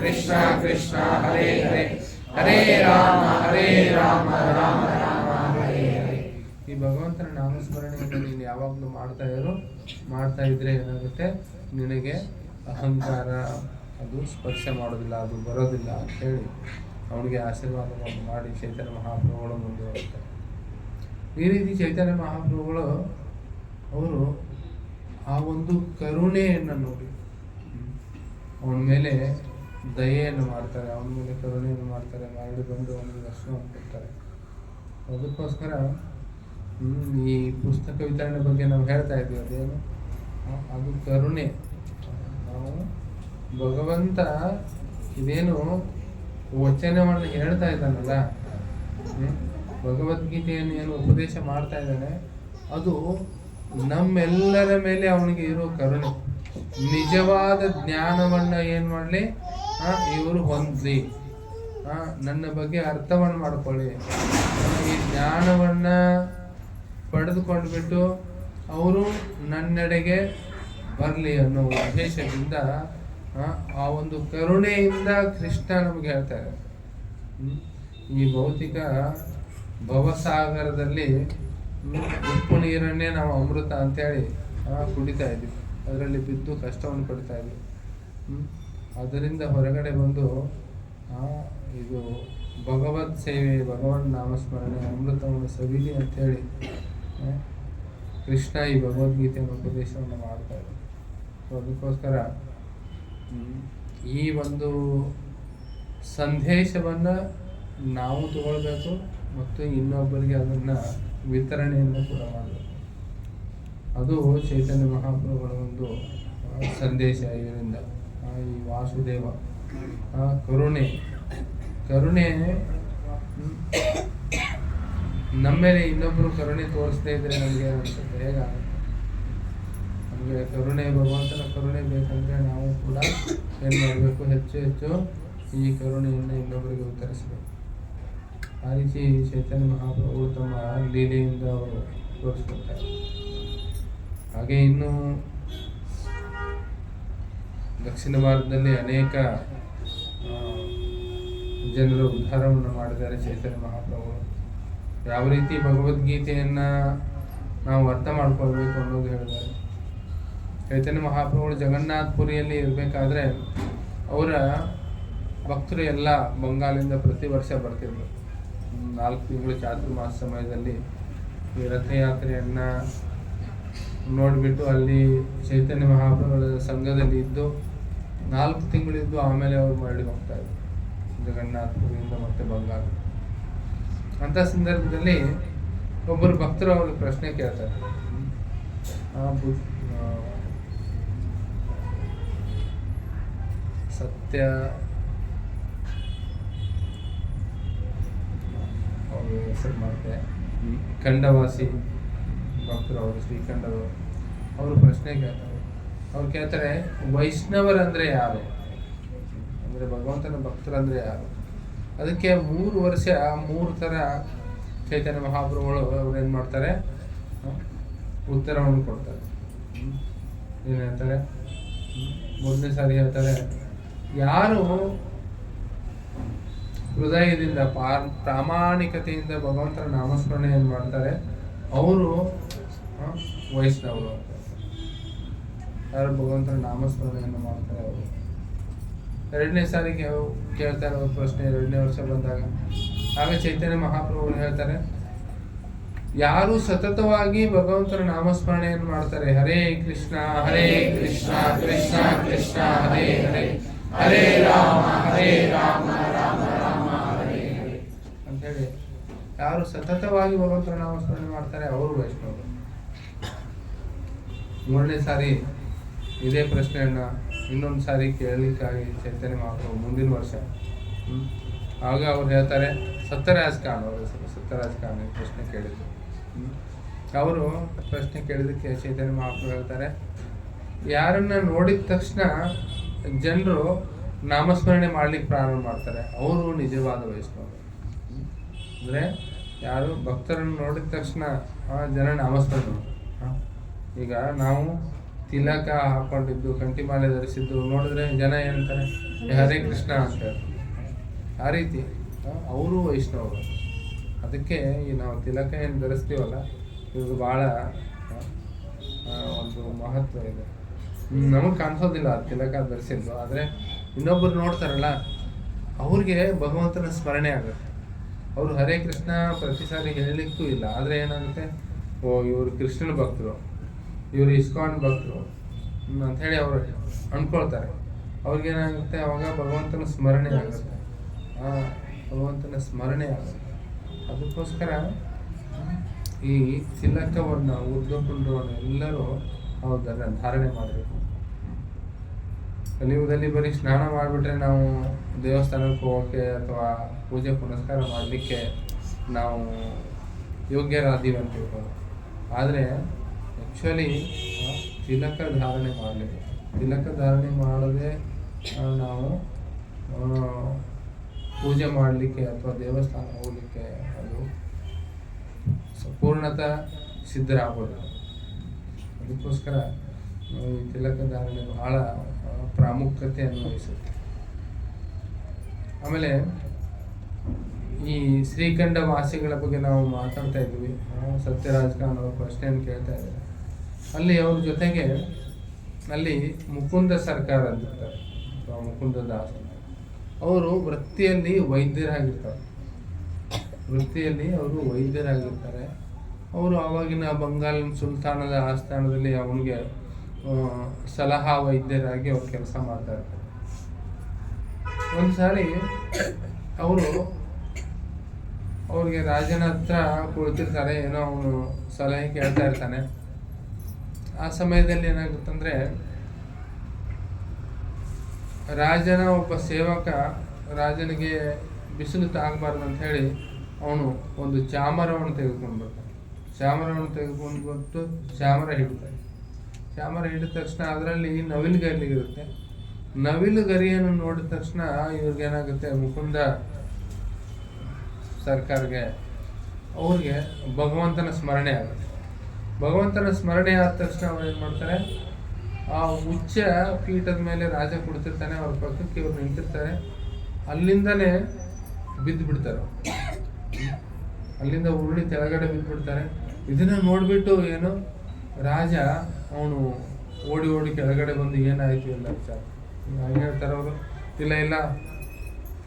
ಕೃಷ್ಣ ಕೃಷ್ಣ ಹರೇ ಹರೇ, ಹರೇ ರಾಮ ರಾಮ ರಾಮ ಹರೇ ಹರೇ. ಈ ಭಗವಂತನ ನಾಮಸ್ಮರಣೆಯನ್ನು ನೀನು ಯಾವಾಗಲೂ ಮಾಡ್ತಾ ಇದ್ರೆ ಏನಾಗುತ್ತೆ, ನಿನಗೆ ಅಹಂಕಾರ ಅದು ಸ್ಪರ್ಶ ಮಾಡೋದಿಲ್ಲ, ಅದು ಬರೋದಿಲ್ಲ ಅಂತ ಹೇಳಿ ಅವನಿಗೆ ಆಶೀರ್ವಾದವನ್ನು ಮಾಡಿ ಚೈತನ್ಯ ಮಹಾಪ್ರಭುಗಳು ಮುಂದುವರಿತಾರೆ. ಈ ರೀತಿ ಚೈತನ್ಯ ಮಹಾಪ್ರಭುಗಳು ಅವರು ಆ ಒಂದು ಕರುಣೆಯನ್ನು ನೋಡಿ ಅವನ ಮೇಲೆ ದಯೆಯನ್ನು ಮಾಡ್ತಾರೆ, ಅವನ ಮೇಲೆ ಕರುಣೆಯನ್ನು ಮಾಡ್ತಾರೆ, ಮಾಡಿ ಬಂದು ಅವನಿಗೆ ದರ್ಶನವನ್ನು ಕೊಡ್ತಾರೆ. ಅದಕ್ಕೋಸ್ಕರ ಈ ಪುಸ್ತಕ ವಿತರಣೆ ಬಗ್ಗೆ ನಾವು ಹೇಳ್ತಾ ಇದ್ದೀವಿ, ಅದೇನು ಅದು ಕರುಣೆ. ನಾವು ಭಗವಂತ ಇದೇನು ವಚನವನ್ನು ಹೇಳ್ತಾ ಇದ್ದಾನಲ್ಲ, ಭಗವದ್ಗೀತೆಯನ್ನು ಏನು ಉಪದೇಶ ಮಾಡ್ತಾ ಇದ್ದಾನೆ, ಅದು ನಮ್ಮೆಲ್ಲರ ಮೇಲೆ ಅವನಿಗೆ ಇರೋ ಕರುಣೆ. ನಿಜವಾದ ಜ್ಞಾನವನ್ನು ಏನು ಮಾಡಲಿ, ಇವರು ಹೊಂದಲಿ, ನನ್ನ ಬಗ್ಗೆ ಅರ್ಥವನ್ನು ಮಾಡ್ಕೊಳ್ಳಿ, ಈ ಜ್ಞಾನವನ್ನು ಪಡೆದುಕೊಂಡ್ಬಿಟ್ಟು ಅವರು ನನ್ನೆಡೆಗೆ ಬರಲಿ ಅನ್ನೋ ಉದ್ದೇಶದಿಂದ ಆ ಒಂದು ಕರುಣೆಯಿಂದ ಕೃಷ್ಣ ನಮಗೆ ಹೇಳ್ತಾರೆ. ಈ ಭೌತಿಕ ಭವಸಾಗರದಲ್ಲಿ ಉಪ್ಪು ನೀರನ್ನೇ ನಾವು ಅಮೃತ ಅಂತೇಳಿ ಕುಡಿತಾ ಇದ್ವಿ, ಅದರಲ್ಲಿ ಬಿದ್ದು ಕಷ್ಟವನ್ನು ಪಡ್ತಾ ಇದ್ವಿ. ಅದರಿಂದ ಹೊರಗಡೆ ಬಂದು ಇದು ಭಗವತ್ ಸೇವೆ, ಭಗವನ್ ನಾಮಸ್ಮರಣೆ, ಅಮೃತವನ್ನು ಸವಿಲಿ ಅಂಥೇಳಿ ಕೃಷ್ಣ ಈ ಭಗವದ್ಗೀತೆಯನ್ನು ಉಪದೇಶವನ್ನು ಮಾಡ್ತಾ ಇದ್ದಾರೆ. ಸೊ ಅದಕ್ಕೋಸ್ಕರ ಈ ಒಂದು ಸಂದೇಶವನ್ನು ನಾವು ತಗೊಳ್ಬೇಕು ಮತ್ತು ಇನ್ನೊಬ್ಬರಿಗೆ ಅದನ್ನು ವಿತರಣೆಯನ್ನು ಕೂಡ ಮಾಡಬೇಕು. ಅದು ಚೈತನ್ಯ ಮಹಾಪ್ರಭುಗಳ ಒಂದು ಸಂದೇಶ. ಇದರಿಂದ ಈ ವಾಸುದೇವ ಕರುಣೆ ನಮ್ಮ ಮೇಲೆ ಇನ್ನೊಬ್ರು ಕರುಣೆ ತೋರಿಸದೇ ಇದ್ರೆ ನಮಗೆ ಅನ್ಸುತ್ತೆ ಹೇಗಾಗುತ್ತೆ? ನಮಗೆ ಕರುಣೆ, ಭಗವಂತನ ಕರುಣೆ ಬೇಕಂದ್ರೆ ನಾವು ಕೂಡ ಏನು ಮಾಡಬೇಕು? ಹೆಚ್ಚು ಹೆಚ್ಚು ಈ ಕರುಣೆಯನ್ನು ಇನ್ನೊಬ್ಬರಿಗೆ ಉತ್ತರಿಸಬೇಕು. ಆ ರೀತಿ ಚೈತನ್ಯ ಮಹಾಪ್ರಭುಗಳು ತಮ್ಮ ಲೀಲೆಯಿಂದ ಅವರು ತೋರಿಸ್ಕೊಡ್ತಾರೆ. ಹಾಗೆ ಇನ್ನು ದಕ್ಷಿಣ ಭಾರತದಲ್ಲಿ ಅನೇಕ ಜನರು ಉದ್ಧಾರವನ್ನು ಮಾಡಿದ್ದಾರೆ ಚೈತನ್ಯ ಮಹಾಪ್ರಭುಗಳು. ಯಾವ ರೀತಿ ಭಗವದ್ಗೀತೆಯನ್ನು ನಾವು ಅರ್ಥ ಮಾಡ್ಕೊಳ್ಬೇಕು ಅನ್ನೋದು ಹೇಳಿದ್ದಾರೆ. ಚೈತನ್ಯ ಮಹಾಪ್ರಭುಗಳು ಜಗನ್ನಾಥಪುರಿಯಲ್ಲಿ ಇರಬೇಕಾದ್ರೆ ಅವರ ಭಕ್ತರು ಎಲ್ಲ ಬಂಗಾಲಿಂದ ಪ್ರತಿ ವರ್ಷ ಬರ್ತಿದ್ರು. 4 ತಿಂಗಳು ಚಾತುರ್ಮಾಸ ಸಮಯದಲ್ಲಿ ಈ ರಥಯಾತ್ರೆಯನ್ನು ನೋಡಿಬಿಟ್ಟು ಅಲ್ಲಿ ಚೈತನ್ಯ ಮಹಾಪ್ರಭುಗಳ ಸಂಘದಲ್ಲಿ ಇದ್ದು 4 ತಿಂಗಳಿದ್ದು ಆಮೇಲೆ ಅವರು ಮರಳಿ ಹೋಗ್ತಾ ಇದ್ರು ಜಗನ್ನಾಥಪುರಿಯಿಂದ ಮತ್ತೆ ಬಂಗಾಳ. ಅಂಥ ಸಂದರ್ಭದಲ್ಲಿ ಒಬ್ಬರು ಭಕ್ತರು ಅವ್ರಿಗೆ ಪ್ರಶ್ನೆ ಕೇಳ್ತಾರೆ. ಸತ್ಯ ಅವರು ಹೆಸರು ಮಾಡ್ತೆ ಖಂಡವಾಸಿ ಭಕ್ತರು, ಅವರು ಶ್ರೀಖಂಡವರು. ಅವರು ಪ್ರಶ್ನೆ ಕೇಳ್ತಾರೆ. ಅವ್ರು ಕೇಳ್ತಾರೆ, ವೈಷ್ಣವರಂದ್ರೆ ಯಾರು? ಅಂದರೆ ಭಗವಂತನ ಭಕ್ತರಂದ್ರೆ ಯಾರು? ಅದಕ್ಕೆ 3 ವರ್ಷ 3 ಥರ ಚೈತನ್ಯ ಮಹಾಪ್ರಭುಗಳು ಅವ್ರು ಏನು ಮಾಡ್ತಾರೆ? ಉತ್ತರವನ್ನು ಕೊಡ್ತಾರೆ. ಏನು ಹೇಳ್ತಾರೆ? ಮೊದಲನೇ ಸಾರಿ ಹೇಳ್ತಾರೆ, ಯಾರು ಹೃದಯದಿಂದ ಪ್ರಾಮಾಣಿಕತೆಯಿಂದ ಭಗವಂತನ ನಾಮಸ್ಮರಣೆಯನ್ನು ಮಾಡ್ತಾರೆ ಅವರು ವೈಷ್ಣವರು ಅಂತ. ಯಾರು ಭಗವಂತನ ನಾಮಸ್ಮರಣೆಯನ್ನು ಮಾಡ್ತಾರೆ ಅವರು. 2ನೇ ಸಾರಿಗೆ ಕೇಳ್ತಾರೆ ಅವ್ರ ಪ್ರಶ್ನೆ 2ನೇ ವರ್ಷ ಬಂದಾಗ. ಆಗ ಚೈತನ್ಯ ಮಹಾಪ್ರಭುಗಳು ಹೇಳ್ತಾರೆ, ಯಾರು ಸತತವಾಗಿ ಭಗವಂತನ ನಾಮಸ್ಮರಣೆಯನ್ನು ಮಾಡ್ತಾರೆ, ಹರೇ ಕೃಷ್ಣ ಕೃಷ್ಣ ಕೃಷ್ಣ ಹರೇ ಹರೇ, ಹರೇ ರಾಮ ರಾಮ ರಾಮ ಹರೇ ಹರೇ ಅಂತ ಹೇಳಿ ಯಾರು ಸತತವಾಗಿ ಭಗವಂತನ ನಾಮಸ್ಮರಣೆ ಮಾಡ್ತಾರೆ ಅವರು ವೈಷ್ಣವರು. 3ನೇ ಸಾರಿ ಇದೇ ಪ್ರಶ್ನೆಯನ್ನು ಇನ್ನೊಂದು ಸಾರಿ ಕೇಳಲಿಕ್ಕಾಗಿ ಚೈತನ್ಯ ಮಹಾಪ್ರಭು ಮುಂದಿನ ವರ್ಷ ಆಗ ಅವ್ರು ಹೇಳ್ತಾರೆ, ಸತ್ಯರಾಜ್ ಖಾನ್ ಅವರು ಹೆಸರು, ಸತ್ಯರಾಜ್ ಖಾನ್ ಪ್ರಶ್ನೆ ಕೇಳಿದ್ರು. ಅವರು ಪ್ರಶ್ನೆ ಕೇಳಿದಕ್ಕೆ ಚೈತನ್ಯ ಮಹಾಪ್ರಭು ಹೇಳ್ತಾರೆ, ಯಾರನ್ನ ನೋಡಿದ ತಕ್ಷಣ ಜನರು ನಾಮಸ್ಮರಣೆ ಮಾಡ್ಲಿಕ್ಕೆ ಪ್ರಾರಂಭ ಮಾಡ್ತಾರೆ ಅವರು ನಿಜವಾದ ವೈಷ್ಣವರು. ಅಂದರೆ ಯಾರು ಭಕ್ತರನ್ನು ನೋಡಿದ ತಕ್ಷಣ ಜನ ನಾಮಸ್ಮರಣೆ. ಈಗ ನಾವು ತಿಲಕ ಹಾಕೊಂಡಿದ್ದು, ಕಂಠಿಮಾಲೆ ಧರಿಸಿದ್ದು ನೋಡಿದ್ರೆ ಜನ ಏನಂತಾರೆ, ಹರೇ ಕೃಷ್ಣ ಅಂತ ಹೇಳ್ತಾರೆ. ಆ ರೀತಿ ಅವರು ವೈಷ್ಣವರು. ಅದಕ್ಕೆ ಈ ನಾವು ತಿಲಕ ಏನು ಧರಿಸ್ತೀವಲ್ಲ ಇದು ಭಾಳ ಒಂದು ಮಹತ್ವ ಇದೆ. ನಮಗೆ ಕಾಣಿಸೋದಿಲ್ಲ ಆ ತಿಲಕ ಧರಿಸಿದ್ದು, ಆದರೆ ಇನ್ನೊಬ್ಬರು ನೋಡ್ತಾರಲ್ಲ ಅವ್ರಿಗೆ ಭಗವಂತನ ಸ್ಮರಣೆ ಆಗುತ್ತೆ. ಅವರು ಹರೇ ಕೃಷ್ಣ ಪ್ರತಿ ಸಾರಿ ಹೇಳಲಿಕ್ಕೂ ಇಲ್ಲ, ಆದರೆ ಏನಾಗುತ್ತೆ, ಓ ಇವರು ಕೃಷ್ಣನ ಭಕ್ತರು, ಇವರು ಇಸ್ಕಾನ್ ಭಕ್ತರು ಅಂಥೇಳಿ ಅವರು ಅಂದ್ಕೊಳ್ತಾರೆ. ಅವ್ರಿಗೇನಾಗುತ್ತೆ, ಅವಾಗ ಭಗವಂತನ ಸ್ಮರಣೆ ಆಗುತ್ತೆ. ಭಗವಂತನ ಸ್ಮರಣೆ ಆಗುತ್ತೆ. ಅದಕ್ಕೋಸ್ಕರ ಈ ತಿಲಕವನ್ನು, ಉದ್ದಪುಂಡ್ರವನ್ನು ಎಲ್ಲರೂ ಅದನ್ನು ಧಾರಣೆ ಮಾಡಬೇಕು. ಕಲಿಯುಗದಲ್ಲಿ ಬರೀ ಸ್ನಾನ ಮಾಡಿಬಿಟ್ರೆ ನಾವು ದೇವಸ್ಥಾನಕ್ಕೆ ಹೋಗೋಕ್ಕೆ ಅಥವಾ ಪೂಜೆ ಪುನಸ್ಕಾರ ಮಾಡಲಿಕ್ಕೆ ನಾವು ಯೋಗ್ಯರಾದೀವಿ ಅಂತ ತಿಳ್ಕೊಂಡು. ಆದರೆ ಆ್ಯಕ್ಚುಲಿ ತಿಲಕ ಧಾರಣೆ ಮಾಡಬೇಕು. ತಿಲಕ ಧಾರಣೆ ಮಾಡದೆ ನಾವು ಪೂಜೆ ಮಾಡಲಿಕ್ಕೆ ಅಥವಾ ದೇವಸ್ಥಾನ ಹೋಗಲಿಕ್ಕೆ ಅದು ಪೂರ್ಣತಃ ಸಿದ್ಧರಾಗೋದಿಲ್ಲ. ಅದಕ್ಕೋಸ್ಕರ ಈ ತಿಲಕ ಧಾರಣೆ ಬಹಳ ಪ್ರಾಮುಖ್ಯತೆಯನ್ನು ವಹಿಸುತ್ತೆ. ಆಮೇಲೆ ಈ ಶ್ರೀಖಂಡ ವಾಸಿಗಳ ಬಗ್ಗೆ ನಾವು ಮಾತಾಡ್ತಾ ಇದ್ವಿ. ಸತ್ಯರಾಜ್ ಖಾನ್ ಅವರು ಪ್ರಶ್ನೆಯನ್ನು ಕೇಳ್ತಾ ಇದ್ದಾರೆ. ಅಲ್ಲಿ ಅವ್ರ ಜೊತೆಗೆ ಅಲ್ಲಿ ಮುಕುಂದ ಸರ್ಕಾರ ಅಂತಿರ್ತಾರೆ, ಮುಕುಂದ ದಾಸ್. ಅವರು ವೃತ್ತಿಯಲ್ಲಿ ವೈದ್ಯರಾಗಿರ್ತಾರೆ. ಅವರು ಆವಾಗಿನ ಬಂಗಾಲಿನ ಸುಲ್ತಾನದ ಆಸ್ಥಾನದಲ್ಲಿ ಅವನಿಗೆ ಸಲಹಾ ವೈದ್ಯರಾಗಿ ಅವ್ರು ಕೆಲಸ ಮಾಡ್ತಾ ಇರ್ತಾರೆ. ಒಂದು ಸಾರಿ ಅವ್ರಿಗೆ ರಾಜನ ಹತ್ರ ಕುಳಿತಿರ್ತಾರೆ, ಏನೋ ಅವನು ಸಲಹೆ ಕೇಳ್ತಾ ಇರ್ತಾನೆ. ಆ ಸಮಯದಲ್ಲಿ ಏನಾಗುತ್ತಂದ್ರೆ ರಾಜನ ಒಬ್ಬ ಸೇವಕ ರಾಜನಿಗೆ ಬಿಸಿಲು ತಾಗಬಾರ್ದು ಅಂತ ಹೇಳಿ ಅವನು ಒಂದು ಚಾಮರವನ್ನು ತೆಗೆದುಕೊಂಡು ಬರ್ತಾನೆ. ಚಾಮರವನ್ನು ತೆಗೆದುಕೊಂಡು ಬಂದು ಚಾಮರ ಹಿಡಿತಾನೆ. ಚಾಮರ ಹಿಡಿದ ತಕ್ಷಣ ಅದರಲ್ಲಿ ನವಿಲು ಗರಿ ಇರುತ್ತೆ. ನವಿಲು ಗರಿಯನ್ನು ನೋಡಿದ ತಕ್ಷಣ ಇವ್ರಿಗೇನಾಗುತ್ತೆ, ಮುಕುಂದ ಸರ್ಕಾರ್ಗೆ ಅವ್ರಿಗೆ ಭಗವಂತನ ಸ್ಮರಣೆ ಆಗುತ್ತೆ. ಭಗವಂತನ ಸ್ಮರಣೆ ಆದ ತಕ್ಷಣ ಅವ್ರು ಏನು ಮಾಡ್ತಾರೆ, ಆ ಉಚ್ಚ ಪೀಠದ ಮೇಲೆ ರಾಜ ಕುಳಿತಿರ್ತಾನೆ, ಅವ್ರ ಪಕ್ಕಕ್ಕೆ ಇವ್ರು ನಿಂತಿರ್ತಾರೆ, ಅಲ್ಲಿಂದನೇ ಬಿದ್ದು ಬಿಡ್ತಾರೆ. ಅಲ್ಲಿಂದ ಉರುಳಿ ಕೆಳಗಡೆ ಬಿದ್ದು ಬಿಡ್ತಾರೆ. ಇದನ್ನ ನೋಡ್ಬಿಟ್ಟು ಏನು ರಾಜ ಅವನು ಓಡಿ ಓಡಿ ಕೆಳಗಡೆ ಬಂದು ಏನಾಯ್ತು ಎಲ್ಲ ವಿಚಾರ ಹಾಗೆ ಹೇಳ್ತಾರೆ ಅವರು. ಇಲ್ಲ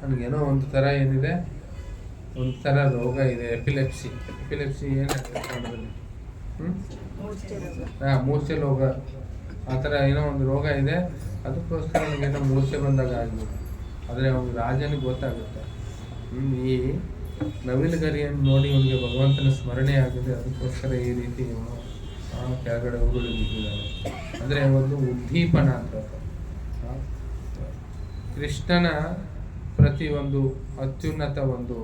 ನನಗೇನೋ ಒಂದು ಥರ ಏನಿದೆ, ಒಂದು ಥರ ರೋಗ ಇದೆ, ಎಪಿಲೆಪ್ಸಿ ಏನಾಗ್ತದೆ ಕನ್ನಡದಲ್ಲಿ, ಮೂರ್ಛೆ ರೋಗ, ಆ ಥರ ಏನೋ ಒಂದು ರೋಗ ಇದೆ, ಅದಕ್ಕೋಸ್ಕರ ನನಗೇನೋ ಮೂರ್ಛೆ ಬಂದಾಗ ಆಗ್ಬೋದು. ಆದರೆ ಅವ್ನಿಗೆ ರಾಜನಿಗೆ ಗೊತ್ತಾಗುತ್ತೆ, ಈ ನವಿಲು ಗರಿಯನ್ನು ನೋಡಿ ಅವನಿಗೆ ಭಗವಂತನ ಸ್ಮರಣೆ ಆಗಿದೆ, ಅದಕ್ಕೋಸ್ಕರ ಈ ರೀತಿ ಇವನು ಕೆಳಗಡೆ ಉರುಳಿ ಬಿದ್ದಿದ್ದಾನೆ. ಅಂದರೆ ಒಂದು ಉದ್ದೀಪನ ಅಂತ ಕೃಷ್ಣನ ಪ್ರತಿ ಒಂದು ಅತ್ಯುನ್ನತ ಒಂದು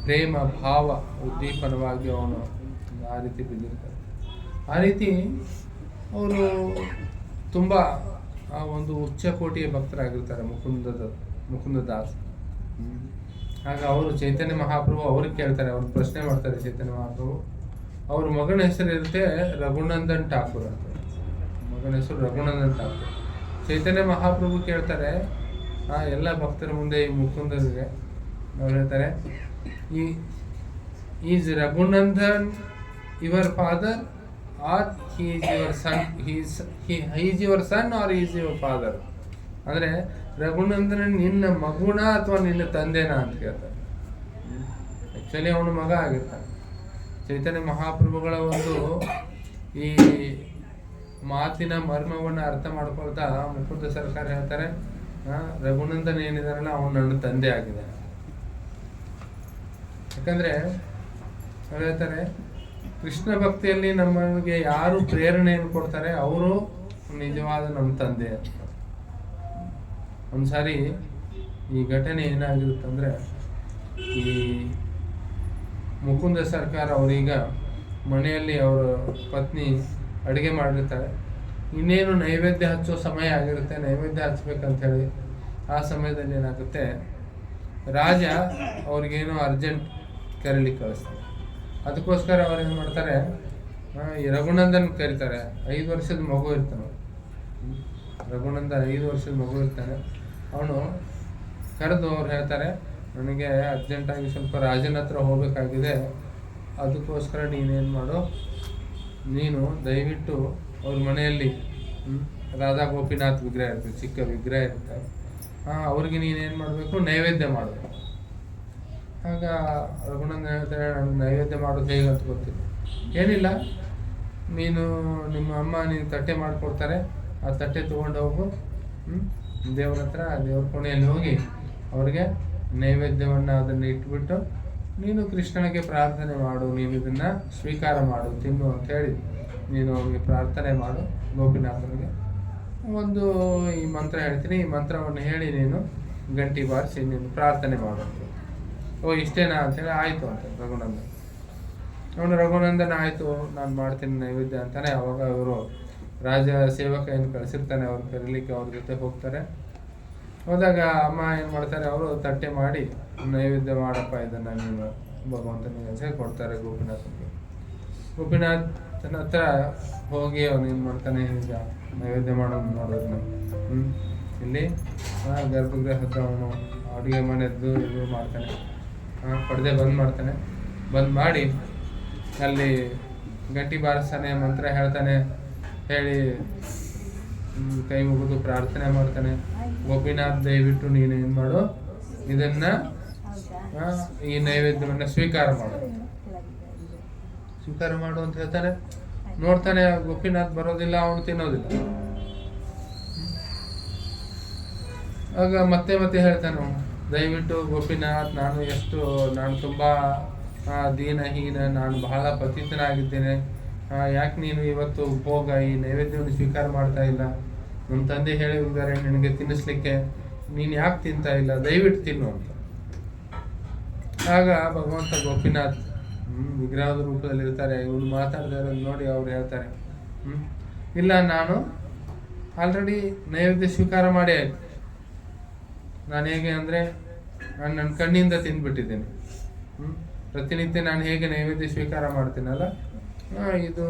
ಪ್ರೇಮ ಭಾವ ಉದ್ದೀಪನವಾಗಿ ಅವನು ಆ ರೀತಿ ಬಿದ್ದಿರ್ತಾರೆ. ಆ ರೀತಿ ಅವರು ತುಂಬ ಒಂದು ಉಚ್ಚ ಕೋಟಿಯ ಭಕ್ತರಾಗಿರ್ತಾರೆ ಮುಕುಂದದಾಸ್. ಆಗ ಅವರು ಚೈತನ್ಯ ಮಹಾಪ್ರಭು ಅವ್ರಿಗೆ ಕೇಳ್ತಾರೆ, ಅವ್ರು ಪ್ರಶ್ನೆ ಮಾಡ್ತಾರೆ ಚೈತನ್ಯ ಮಹಾಪ್ರಭು. ಅವ್ರ ಮಗನ ಹೆಸರು ಇರುತ್ತೆ ರಘುನಂದನ್ ಠಾಕೂರ್ ಅಂತ. ಮಗನ ಹೆಸರು ರಘುನಂದನ್ ಠಾಕೂರ್. ಚೈತನ್ಯ ಮಹಾಪ್ರಭು ಕೇಳ್ತಾರೆ ಎಲ್ಲ ಭಕ್ತರ ಮುಂದೆ ಈ ಮುಕುಂದರಿಗೆ, ಅವ್ರು ಹೇಳ್ತಾರೆ, is Raghunandan your father or he is your son, is your son or is your father? ಅಂದರೆ ರಘುನಂದನ ನಿನ್ನ ಮಗುನ ಅಥವಾ ನಿನ್ನ ತಂದೆನಾ ಅಂತ ಕೇಳ್ತಾರೆ. ಆ್ಯಕ್ಚುಲಿ ಅವನು ಮಗ ಆಗಿರ್ತಾನೆ. ಚೈತನ್ಯ ಮಹಾಪ್ರಭುಗಳ ಒಂದು ಈ ಮಾತಿನ ಮರ್ಮವನ್ನು ಅರ್ಥ ಮಾಡ್ಕೊಳ್ತಾ ಮುಕುಂದ ಸರ್ಕಾರ ಹೇಳ್ತಾರೆ, ರಘುನಂದನ್ ಏನಿದಾರಲ್ಲ ಅವನು ನನ್ನ ತಂದೆ ಆಗಿದ್ದಾನೆ. ಯಾಕಂದ್ರೆ ಅವ್ರು ಹೇಳ್ತಾರೆ, ಕೃಷ್ಣ ಭಕ್ತಿಯಲ್ಲಿ ನಮಗೆ ಯಾರು ಪ್ರೇರಣೆಯನ್ನು ಕೊಡ್ತಾರೆ ಅವರು ನಿಜವಾದ ನಮ್ಮ ತಂದೆ ಅಂತ. ಒಂದ್ಸಾರಿ ಈ ಘಟನೆ ಏನಾಗಿರುತ್ತಂದ್ರೆ, ಈ ಮುಕುಂದ ಸರ್ಕಾರ ಅವರೀಗ ಮನೆಯಲ್ಲಿ ಅವರ ಪತ್ನಿ ಅಡುಗೆ ಮಾಡಿರ್ತಾರೆ. ಇನ್ನೇನು ನೈವೇದ್ಯ ಹಚ್ಚೋ ಸಮಯ ಆಗಿರುತ್ತೆ, ನೈವೇದ್ಯ ಹಚ್ಬೇಕಂತ ಹೇಳಿ ಆ ಸಮಯದಲ್ಲಿ ಏನಾಗುತ್ತೆ, ರಾಜ ಅವ್ರಿಗೇನೋ ಅರ್ಜೆಂಟ್ ಕರೀಲಿಕ್ಕೆ ಕಳಿಸ್ತಾರೆ. ಅದಕ್ಕೋಸ್ಕರ ಅವ್ರು ಏನು ಮಾಡ್ತಾರೆ, ಈ ರಘುನಂದನ್ ಕರೀತಾರೆ. 5 ವರ್ಷದ ಮಗು ಇರ್ತಾನೆ ರಘುನಂದನ್, 5 ವರ್ಷದ ಮಗು ಇರ್ತಾನೆ. ಅವನು ಕರೆದು ಅವ್ರು ಹೇಳ್ತಾರೆ, ನನಗೆ ಅರ್ಜೆಂಟಾಗಿ ಸ್ವಲ್ಪ ರಾಜನ ಹತ್ರ ಹೋಗಬೇಕಾಗಿದೆ, ಅದಕ್ಕೋಸ್ಕರ ನೀನೇನು ಮಾಡು, ನೀನು ದಯವಿಟ್ಟು ಅವ್ರ ಮನೆಯಲ್ಲಿ ರಾಧಾ ಗೋಪಿನಾಥ್ ವಿಗ್ರಹ ಇರ್ತದೆ, ಚಿಕ್ಕ ವಿಗ್ರಹ ಇರುತ್ತೆ, ಅವ್ರಿಗೆ ನೀನೇನು ಮಾಡಬೇಕು, ನೈವೇದ್ಯ ಮಾಡಬೇಕು. ಆಗ ರಘುನಂದನ್ ಹೇಳ್ತಾರೆ, ನನಗೆ ನೈವೇದ್ಯ ಮಾಡೋದು ಹೇಗೆ ಅಂತ ಗೊತ್ತಿಲ್ಲ. ಏನಿಲ್ಲ, ನೀನು ನಿಮ್ಮ ಅಮ್ಮ ನೀನು ತಟ್ಟೆ ಮಾಡಿಕೊಡ್ತಾರೆ, ಆ ತಟ್ಟೆ ತೊಗೊಂಡು ಹೋಗು, ದೇವ್ರ ಹತ್ರ ದೇವ್ರ ಕೋಣೆಯಲ್ಲಿ ಹೋಗಿ ಅವ್ರಿಗೆ ನೈವೇದ್ಯವನ್ನು ಅದನ್ನು ಇಟ್ಬಿಟ್ಟು ನೀನು ಕೃಷ್ಣನಿಗೆ ಪ್ರಾರ್ಥನೆ ಮಾಡು, ನೀನು ಇದನ್ನು ಸ್ವೀಕಾರ ಮಾಡು, ತಿನ್ನು ಅಂಥೇಳಿ ನೀನು ಅವ್ರಿಗೆ ಪ್ರಾರ್ಥನೆ ಮಾಡು. ಗೋಪಿನಾಥನಿಗೆ ಒಂದು ಈ ಮಂತ್ರ ಹೇಳ್ತೀನಿ, ಈ ಮಂತ್ರವನ್ನು ಹೇಳಿ ನೀನು ಗಂಟಿ ಬಾರಿಸಿ ನೀನು ಪ್ರಾರ್ಥನೆ ಮಾಡು ಅಂತ. ಓ ಇಷ್ಟೇನಾ ಅಂಥೇಳಿ, ಆಯಿತು ಅಂತ ರಘುನಂದನ್. ಅವನು ರಘುನಂದನ್ ಆಯಿತು ನಾನು ಮಾಡ್ತೀನಿ ನೈವೇದ್ಯ ಅಂತಾನೆ. ಅವಾಗ ಅವರು ರಾಜ ಸೇವಕ ಏನು ಕಳಿಸಿರ್ತಾನೆ ಅವ್ರು ಕರೀಲಿಕ್ಕೆ, ಅವ್ರ ಜೊತೆ ಹೋಗ್ತಾರೆ. ಹೋದಾಗ ಅಮ್ಮ ಏನು ಮಾಡ್ತಾರೆ, ಅವರು ತಟ್ಟೆ ಮಾಡಿ ನೈವೇದ್ಯ ಮಾಡಪ್ಪ ಇದನ್ನು ನೀವು ಭಗವಂತನಿಗೆ ಅಂತ ಕೊಡ್ತಾರೆ ಗೋಪಿನಾಥನಿಗೆ. ಗೋಪಿನಾಥನ ಹತ್ರ ಹೋಗಿ ಅವನು ಏನು ಮಾಡ್ತಾನೆ, ಈಗ ನೈವೇದ್ಯ ಮಾಡೋದು ನೋಡೋದನ್ನ ಇಲ್ಲಿ ಗರ್ಭಗೃಹ ಹತ್ರ ಅವನು ಅಡುಗೆ ಮನೆಯದ್ದು ಇದು ಮಾಡ್ತಾನೆ, ಪರದೆ ಬಂದ್ ಮಾಡ್ತಾನೆ. ಬಂದ್ ಮಾಡಿ ಅಲ್ಲಿ ಗಂಟಿ ಬಾರಿಸ್ತಾನೆ, ಮಂತ್ರ ಹೇಳ್ತಾನೆ, ಹೇಳಿ ಕೈ ಮುಗಿದು ಪ್ರಾರ್ಥನೆ ಮಾಡ್ತಾನೆ. ಗೋಪಿನಾಥ್ ದಯವಿಟ್ಟು ನೀನೇನು ಮಾಡು, ಇದನ್ನ ಈ ನೈವೇದ್ಯವನ್ನು ಸ್ವೀಕಾರ ಮಾಡು ಅಂತ ಹೇಳ್ತಾನೆ. ನೋಡ್ತಾನೆ ಗೋಪಿನಾಥ್ ಬರೋದಿಲ್ಲ, ಅವನು ತಿನ್ನೋದಿಲ್ಲ. ಆಗ ಮತ್ತೆ ಹೇಳ್ತಾನೆ, ದಯವಿಟ್ಟು ಗೋಪಿನಾಥ್, ನಾನು ತುಂಬಾ ದೀನಹೀನ, ನಾನು ಬಹಳ ಪತಿತನಾಗಿದ್ದೇನೆ, ಯಾಕೆ ನೀನು ಇವತ್ತು ಭೋಗ ಈ ನೈವೇದ್ಯವನ್ನು ಸ್ವೀಕಾರ ಮಾಡ್ತಾ ಇಲ್ಲ? ನಮ್ಮ ತಂದೆ ಹೇಳಿದ್ದಾರೆ ನಿನಗೆ ತಿನ್ನಿಸ್ಲಿಕ್ಕೆ, ನೀನು ಯಾಕೆ ತಿಂತಾ ಇಲ್ಲ? ದಯವಿಟ್ಟು ತಿನ್ನು ಅಂತ. ಆಗ ಭಗವಂತ ಗೋಪಿನಾಥ್ ವಿಗ್ರಹದ ರೂಪದಲ್ಲಿ ಇರ್ತಾರೆ. ಇವನು ಮಾತಾಡಿದಾರೆ ನೋಡಿ ಅವ್ರು ಹೇಳ್ತಾರೆ, ಇಲ್ಲ ನಾನು ಆಲ್ರೆಡಿ ನೈವೇದ್ಯ ಸ್ವೀಕಾರ ಮಾಡಿ ಆಯ್ತು. ನಾನು ಹೇಗೆ ಅಂದರೆ ನಾನು ನನ್ನ ಕಣ್ಣಿಂದ ತಿಂದ್ಬಿಟ್ಟಿದ್ದೇನೆ. ಪ್ರತಿನಿತ್ಯ ನಾನು ಹೇಗೆ ನೈವೇದ್ಯ ಸ್ವೀಕಾರ ಮಾಡ್ತೀನಲ್ಲ, ಇದು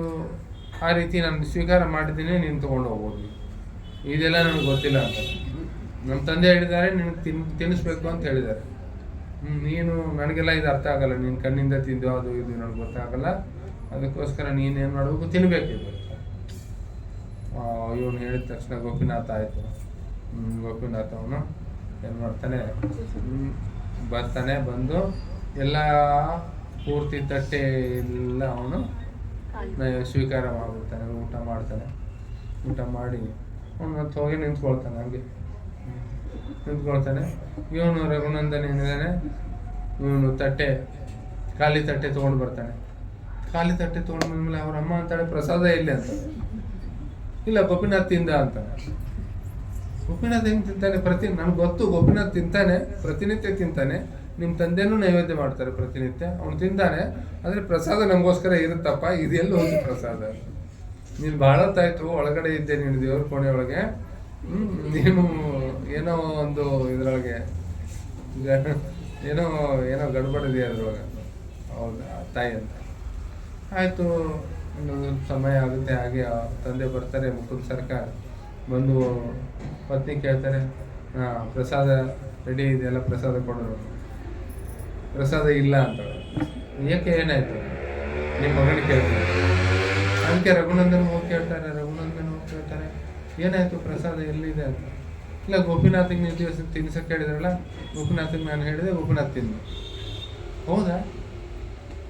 ಆ ರೀತಿ ನಾನು ಸ್ವೀಕಾರ ಮಾಡಿದ್ದೀನಿ, ನೀನು ತೊಗೊಂಡು ಹೋಗ್ಬೋದು. ಇದೆಲ್ಲ ನನಗೆ ಗೊತ್ತಿಲ್ಲ ಅಂತ ನಮ್ಮ ತಂದೆ ಹೇಳಿದ್ದಾರೆ, ನಿನಗೆ ತಿನ್ನಿಸ್ಬೇಕು ಅಂತ ಹೇಳಿದ್ದಾರೆ. ನೀನು ನನಗೆಲ್ಲ ಇದು ಅರ್ಥ ಆಗಲ್ಲ, ನೀನು ಕಣ್ಣಿಂದ ತಿಂದು ಅದು ಇದು ನನಗೆ ಗೊತ್ತಾಗಲ್ಲ, ಅದಕ್ಕೋಸ್ಕರ ನೀನೇನು ಮಾಡಬೇಕು, ತಿನ್ನಬೇಕಿದೆ. ಇವನು ಹೇಳಿದ ತಕ್ಷಣ ಗೋಪಿನಾಥ ಆಯಿತು. ಗೋಪಿನಾಥ ಅವನು ಏನು ಮಾಡ್ತಾನೆ, ಬರ್ತಾನೆ. ಬಂದು ಎಲ್ಲ ಪೂರ್ತಿ ತಟ್ಟೆ ಎಲ್ಲ ಅವನು ಸ್ವೀಕಾರ ಮಾಡಿಬಿಡ್ತಾನೆ, ಊಟ ಮಾಡ್ತಾನೆ. ಊಟ ಮಾಡಿ ಅವನು ಮತ್ತೆ ಹೋಗಿ ನಿಂತ್ಕೊಳ್ತಾನೆ. ಹಂಗೆ ನಿಂತ್ಕೊಳ್ತಾನೆ. ಇವನು ರಘುನಂದನ್ ಏನಿದ್ದಾನೆ, ಇವನು ಖಾಲಿ ತಟ್ಟೆ ತೊಗೊಂಡು ಬರ್ತಾನೆ. ಖಾಲಿ ತಟ್ಟೆ ತೊಗೊಂಡು ಬಂದ್ಮೇಲೆ ಅವ್ರ ಅಮ್ಮ ಅಂತಾಳೆ, ಪ್ರಸಾದ ಎಲ್ಲಿ ಅಂತ. ಇಲ್ಲ, ಗೋಪಿನಾಥ್ ತಿಂದ ಅಂತಾನೆ. ಗೋಪಿನಾಥ್ ಹೆಂಗೆ ತಿಂತಾನೆ? ನನಗೆ ಗೊತ್ತು ಗೋಪಿನಾಥ್ ತಿಂತಾನೆ, ಪ್ರತಿನಿತ್ಯ ತಿಂತಾನೆ. ನಿಮ್ಮ ತಂದೆನೂ ನೈವೇದ್ಯ ಮಾಡ್ತಾರೆ ಪ್ರತಿನಿತ್ಯ, ಅವನು ತಿಂತಾನೆ. ಆದರೆ ಪ್ರಸಾದ ನಮಗೋಸ್ಕರ ಇರುತ್ತಪ್ಪ, ಇದೆಲ್ಲ ಹೋಗಿ ಪ್ರಸಾದ. ನೀನು ಭಾಳ ಹೊತ್ತಾಯ್ತು ಒಳಗಡೆ ಇದ್ದೆ, ನೀನು ದೇವ್ರ ಕೋಣೆ ಒಳಗೆ, ನೀನು ಏನೋ ಒಂದು ಇದರೊಳಗೆ ಏನೋ ಗಡ್ಬಡಿದೆ ಅದ್ರೊಳಗೆ. ಹೌದಾ ತಾಯಿ ಅಂತ ಆಯಿತು. ಇನ್ನೊಂದು ಸಮಯ ಆಗುತ್ತೆ. ಹಾಗೆ ತಂದೆ ಬರ್ತಾರೆ, ಮುಕುಂದ್ ಸರ್ಕಾರ್ ಬಂದು ಪತ್ನಿ ಕೇಳ್ತಾರೆ, ಪ್ರಸಾದ ರೆಡಿ ಇದೆಯಲ್ಲ, ಪ್ರಸಾದ ಕೊಡೋರು. ಪ್ರಸಾದ ಇಲ್ಲ ಅಂತ. ಏಕೆ, ಏನಾಯ್ತು? ನಿಮ್ಮ ಮಗನಿಗೆ ಕೇಳ್ತಾರೆ. ಅದಕ್ಕೆ ರಘುನಂದನ್ ಹೋಗಿ ಕೇಳ್ತಾರೆ. ಏನಾಯ್ತು, ಪ್ರಸಾದ ಎಲ್ಲಿದೆ ಅಂತ. ಇಲ್ಲ, ಗೋಪಿನಾಥಿಗೆ ನೀವು ದಿವಸ ತಿನ್ಸಕ್ಕೆ ಹೇಳಿದ್ರಲ್ಲ, ಗೋಪಿನಾಥಿಗೆ ನಾನು ಹೇಳಿದೆ, ಗೋಪಿನಾಥ್ ತಿಂದು. ಹೌದಾ?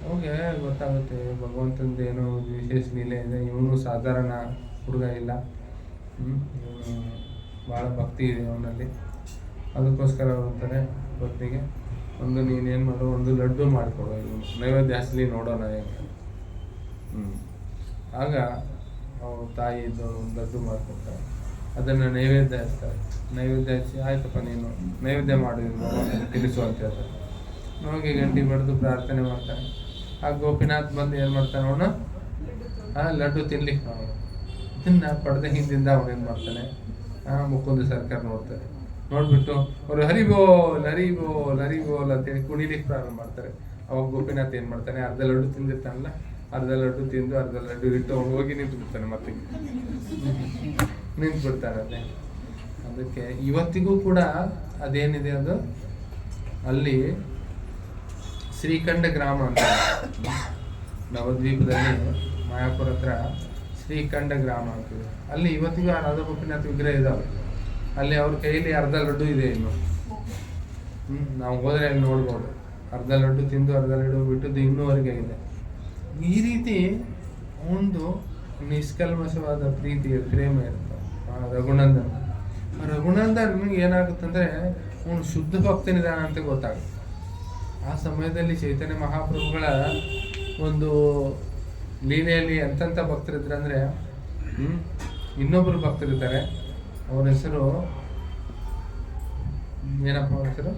ಹೋಗೆ ಗೊತ್ತಾಗುತ್ತೆ ಭಗವಂತಂದು ಏನೋ ವಿಶೇಷ ಲೀಲೆ ಇದೆ. ಇವನು ಸಾಧಾರಣ ಹುಡುಗ ಇಲ್ಲ, ಇವನು ಭಾಳ ಭಕ್ತಿ ಇದೆ ಅವನಲ್ಲಿ. ಅದಕ್ಕೋಸ್ಕರ ಅಂತಾರೆ ಪತ್ನಿಗೆ, ಒಂದು ನೀನೇನು ಮಾಡು, ಒಂದು ಲಡ್ಡು ಮಾಡಿಕೊಡು, ಇವನು ನೈವೇದ್ಯ ಹಚ್ಚಲಿ ನೋಡೋಣ ಹೆಂಗೆ. ಆಗ ಅವ್ರ ತಾಯಿ ಒಂದು ಲಡ್ಡು ಮಾಡಿಕೊಡ್ತಾರೆ. ಅದನ್ನು ನೈವೇದ್ಯ ಹಚ್ತಾರೆ. ನೈವೇದ್ಯ ಹಚ್ಚಿ, ಆಯ್ತಪ್ಪ ನೀನು ನೈವೇದ್ಯ ಮಾಡಿದ್ರು ತಿಳಿಸು ಅಂತ ಹೇಳ್ತಾರೆ. ನಮಗೆ ಗಂಟಿ ಬಡಿದು ಪ್ರಾರ್ಥನೆ ಮಾಡ್ತಾನೆ. ಆ ಗೋಪಿನಾಥ್ ಬಂದು ಏನು ಮಾಡ್ತಾನೆ, ಅವನು ಲಡ್ಡು ತಿನ್ಲಿಕ್ಕೆ ನಾವು ಇದನ್ನ ಪಡೆದ ಹಿಂದಿಂದ ಅವನೇನು ಮಾಡ್ತಾನೆ, ಮುಕುಂದ ಸರ್ಕಾರ ನೋಡ್ತಾರೆ. ನೋಡ್ಬಿಟ್ಟು ಅವರು ಹರಿಬೋಲ್ ಹರಿಬೋಲ್ ಹರಿಬೋಲ್ ಅಂತೇಳಿ ಕುಣಿಲಿಕ್ಕೆ ಪ್ರಾರಂಭ ಮಾಡ್ತಾರೆ. ಅವಾಗ ಗೋಪಿನಾಥ್ ಏನು ಮಾಡ್ತಾನೆ, ಅರ್ಧ ಲಡ್ಡು ತಿಂದಿರ್ತಾನಲ್ಲ, ಅರ್ಧ ಲಡ್ಡು ತಿಂದು ಅರ್ಧ ಲಡ್ಡು ಇಟ್ಟು ಅವ್ನು ಹೋಗಿ ನಿಂತು ಬಿಡ್ತಾನೆ. ಮತ್ತೆ ನಿಂತು ಬಿಡ್ತಾನೆ. ಅದೇ ಅದಕ್ಕೆ ಇವತ್ತಿಗೂ ಕೂಡ ಅದೇನಿದೆ, ಅದು ಅಲ್ಲಿ ಶ್ರೀಖಂಡ ಗ್ರಾಮ ಅಂತ ನವದ್ವೀಪದಲ್ಲಿ ಮಾಯಾಪುರ ಹತ್ರ ಶ್ರೀಖಂಡ ಗ್ರಾಮ ಅಂತಿದೆ. ಅಲ್ಲಿ ಇವತ್ತಿಗೂ ಆ ರಾಧಾ ಗೋಪಿನಾಥ್ ವಿಗ್ರಹ ಇದಾವೆ. ಅಲ್ಲಿ ಅವ್ರ ಕೈಯಲ್ಲಿ ಅರ್ಧ ಲಡ್ಡು ಇದೆ ಇನ್ನು. ನಾವು ಹೋದ್ರೆ ಅಲ್ಲಿ ನೋಡ್ಬೋದು. ಅರ್ಧ ಲಡ್ಡು ತಿಂದು ಅರ್ಧ ಲಡ್ಡು ಬಿಟ್ಟದ್ದು ಇನ್ನೂವರೆಗೆ ಇದೆ. ಈ ರೀತಿ ಒಂದು ನಿಷ್ಕಲ್ಮಶವಾದ ಪ್ರೀತಿ ಪ್ರೇಮ ಇರುತ್ತೆ ರಘುನಂದನ್ ಏನಾಗುತ್ತಂದ್ರೆ ಅವನು ಶುದ್ಧ ಭಕ್ತನಿದಾನ ಅಂತ ಗೊತ್ತಾಗುತ್ತೆ. ಆ ಸಮಯದಲ್ಲಿ ಚೈತನ್ಯ ಮಹಾಪ್ರಭುಗಳ ಒಂದು ಲೀಲೆಯಲ್ಲಿ ಎಂತೆಂಥ ಭಕ್ತರಿದ್ರೆ ಅಂದರೆ, ಇನ್ನೊಬ್ಬರು ಭಕ್ತರಿದ್ದಾರೆ. ಅವ್ರ ಹೆಸರು ಏನಪ್ಪ, ಅವ್ರ ಹೆಸರು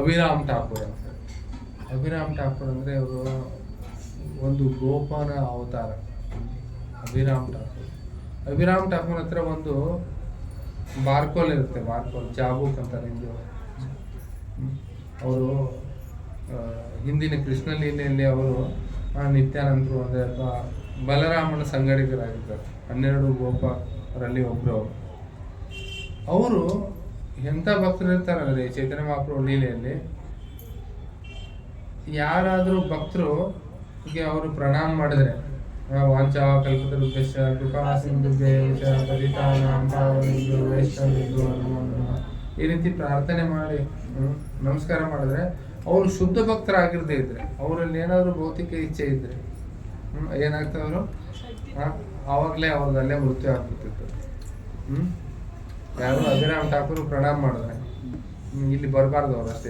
ಅಭಿರಾಮ್ ಠಾಕೂರ್ ಅಂತ. ಅಭಿರಾಮ್ ಠಾಕೂರ್ ಅಂದರೆ ಅವರು ಒಂದು ಗೋಪಾನ ಅವತಾರ. ಅಭಿರಾಮ್ ಠಾಕೂರ್ ಹತ್ರ ಒಂದು ಬಾರ್ಕೋಲ್ ಇರುತ್ತೆ. ಬಾರ್ಕೋಲ್ ಚಾಬೂಕ್ ಅಂತಾರೆ ಹಿಂದಿ. ಅವರು ಹಿಂದಿನ ಕೃಷ್ಣ ಲೀಲೆಯಲ್ಲಿ ಅವರು ನಿತ್ಯಾನಂದರು ಅಂದರೆ ಅಥವಾ ಬಲರಾಮನ ಸಂಗಡಿಗರಾಗಿದ್ದಾರೆ. 12 ಗೋಪರಲ್ಲಿ ಒಬ್ಬರು ಅವರು. ಎಂಥ ಭಕ್ತರು ಇರ್ತಾರಂದ್ರೆ ಚೈತನ್ಯ ಮಹಾಪ್ರಭು ಲೀಲೆಯಲ್ಲಿ ಯಾರಾದರೂ ಭಕ್ತರು ಹೀಗೆ ಅವರು ಪ್ರಣಾಮ ಮಾಡಿದ್ರೆ, ವಾಂಚಾ ಕಲ್ಪತರುಭ್ಯಶ್ಚ ಕೃಪಾ ಸಿಂಧುಭ್ಯಶ್ಚ ಪತಿತಾನಾಂ ಪಾವನೇಭ್ಯೋ ವೈಷ್ಣವೇಭ್ಯೋ ನಮೋ ನಮಃ ಈ ರೀತಿ ಪ್ರಾರ್ಥನೆ ಮಾಡಿ ನಮಸ್ಕಾರ ಮಾಡಿದ್ರೆ, ಅವರು ಶುದ್ಧ ಭಕ್ತರಾಗಿರದೇ ಇದ್ರೆ, ಅವರಲ್ಲಿ ಏನಾದರೂ ಭೌತಿಕ ಇಚ್ಛೆ ಇದ್ರೆ ಏನಾಗ್ತದೆ, ಅವರು ಆವಾಗಲೇ ಅವ್ರದ್ದಲ್ಲೇ ಮೃತ್ಯು ಆಗ್ಬಿಡ್ತಿತ್ತು. ಯಾರು ಅಭಿರಾಮ್ ಠಾಕೂರ್ ಪ್ರಣಾಮ ಮಾಡಿದ್ರೆ ಇಲ್ಲಿ ಬರಬಾರ್ದು ಅವ್ರು ಅಷ್ಟೇ.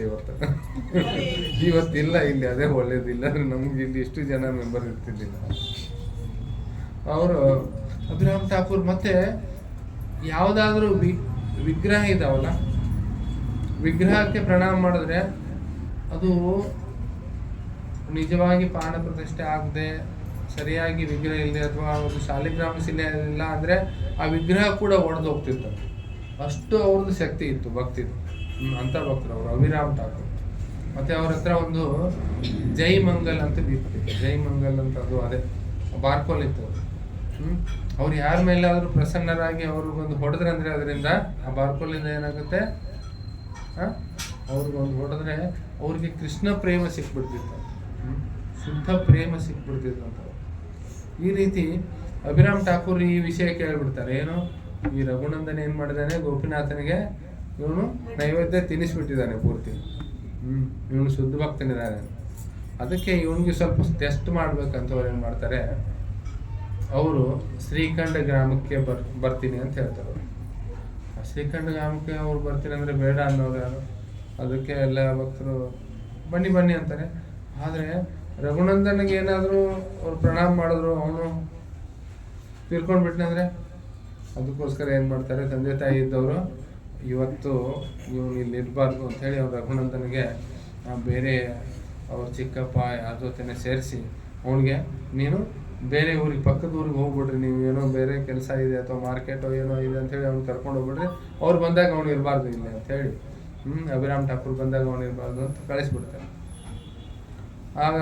ಇವತ್ತಿಲ್ಲ ಇಲ್ಲಿ, ಅದೇ ಒಳ್ಳೇದಿಲ್ಲ. ನಮ್ಗೆ ಇಲ್ಲಿ ಎಷ್ಟು ಜನ ಮೆಂಬರ್ ಇರ್ತಿದ್ದಿಲ್ಲ. ಅವರು ಅಭಿರಾಮ್ ಠಾಕೂರ್ ಮತ್ತೆ ಯಾವುದಾದ್ರೂ ವಿಗ್ರಹ ಇದಾವಲ್ಲ, ವಿಗ್ರಹಕ್ಕೆ ಪ್ರಣಾಮ ಮಾಡಿದ್ರೆ ಅದು ನಿಜವಾಗಿ ಪ್ರಾಣ ಪ್ರತಿಷ್ಠೆ ಆಗದೆ ಸರಿಯಾಗಿ ವಿಗ್ರಹ ಇಲ್ಲದೆ ಅಥವಾ ಒಂದು ಶಾಲಿಗ್ರಾಮ ಶಿಲೆ ಇಲ್ಲ ಅಂದರೆ ಆ ವಿಗ್ರಹ ಕೂಡ ಒಡೆದು ಹೋಗ್ತಿತ್ತು. ಅಷ್ಟು ಅವ್ರದ್ದು ಶಕ್ತಿ ಇತ್ತು, ಭಕ್ತಿ ಅಂತ ಭಕ್ತರು ಅವರು ಅಭಿರಾಮ್ ಠಾಕೂರ್. ಮತ್ತು ಅವ್ರ ಹತ್ರ ಒಂದು ಜೈ ಮಂಗಲ್ ಅಂತ ಬಿತ್ತಿತ್ತು. ಜೈ ಮಂಗಲ್ ಅಂತ ಅದು ಅದೇ ಬಾರ್ಕೋಲ್ ಇತ್ತು. ಅವ್ರು ಯಾರ ಮೇಲಾದರೂ ಪ್ರಸನ್ನರಾಗಿ ಅವ್ರಿಗೊಂದು ಹೊಡೆದ್ರಂದ್ರೆ ಅದರಿಂದ ಆ ಬಾರ್ಕೋಲಿಂದ ಏನಾಗುತ್ತೆ, ಅವ್ರಿಗೊಂದು ಹೊಡೆದ್ರೆ ಅವ್ರಿಗೆ ಕೃಷ್ಣ ಪ್ರೇಮ ಸಿಕ್ಬಿಡ್ತಿತ್ತು, ಶುದ್ಧ ಪ್ರೇಮ ಸಿಕ್ಬಿಡ್ತಿತ್ತು ಅಂತ. ಈ ರೀತಿ ಅಭಿರಾಮ್ ಠಾಕೂರ್ ಈ ವಿಷಯ ಕೇಳಿಬಿಡ್ತಾರೆ. ಏನು, ಈ ರಘುನಂದನ್ ಏನು ಮಾಡಿದ್ದಾನೆ, ಗೋಪಿನಾಥನಿಗೆ ಇವನು ನೈವೇದ್ಯ ತಿನ್ನಿಸ್ಬಿಟ್ಟಿದ್ದಾನೆ ಪೂರ್ತಿ. ಇವನು ಶುದ್ಧ ಭಕ್ತನಿದ್ದಾನೆ. ಅದಕ್ಕೆ ಇವನಿಗೆ ಸ್ವಲ್ಪ ಟೆಸ್ಟ್ ಮಾಡ್ಬೇಕಂತ ಅವ್ರು ಏನು ಮಾಡ್ತಾರೆ, ಅವರು ಶ್ರೀಖಂಡ ಗ್ರಾಮಕ್ಕೆ ಬರ್ತೀನಿ ಅಂತ ಹೇಳ್ತಾರೆ. ಆ ಶ್ರೀಖಂಡ ಗ್ರಾಮಕ್ಕೆ ಅವ್ರು ಬರ್ತೀನಿ ಅಂದರೆ ಬೇಡ ಅನ್ನೋರು ಯಾರು? ಅದಕ್ಕೆ ಎಲ್ಲ ಭಕ್ತರು ಬನ್ನಿ ಬನ್ನಿ ಅಂತಾರೆ. ಆದರೆ ರಘುನಂದನಿಗೆ ಏನಾದರೂ ಅವ್ರು ಪ್ರಣಾಮ ಮಾಡಿದ್ರು, ಅವನು ತೀರ್ಕೊಂಡು ಬಿಟ್ಟನಂದರೆ ಅದಕ್ಕೋಸ್ಕರ ಏನು ಮಾಡ್ತಾರೆ, ತಂದೆ ತಾಯಿ ಇದ್ದವರು ಇವತ್ತು ಇವನು ಇಲ್ಲಿ ಇರಬಾರ್ದು ಅಂಥೇಳಿ ಅವ್ರು ರಘುನಂದನಿಗೆ ಬೇರೆ ಅವ್ರ ಚಿಕ್ಕಪ್ಪ ಯಾರ ಜೊತೆನೇ ಸೇರಿಸಿ ಅವನಿಗೆ ನೀನು ಬೇರೆ ಊರಿಗೆ, ಪಕ್ಕದ ಊರಿಗೆ ಹೋಗ್ಬಿಡ್ರಿ, ನೀವು ಏನೋ ಬೇರೆ ಕೆಲಸ ಇದೆ ಅಥವಾ ಮಾರ್ಕೆಟೋ ಏನೋ ಇದೆ ಅಂಥೇಳಿ ಅವ್ನು ಕರ್ಕೊಂಡು ಹೋಗ್ಬಿಡ್ರಿ, ಅವ್ರು ಬಂದಾಗ ಅವ್ನು ಇರಬಾರ್ದು ಇಲ್ಲಿ ಅಂಥೇಳಿ ಅಭಿರಾಮ್ ಠಾಕೂರ್ ಬಂದಾಗ ಅವನು ಇರಬಾರ್ದು ಅಂತ ಕಳಿಸ್ಬಿಡ್ತಾರೆ. ಆಗ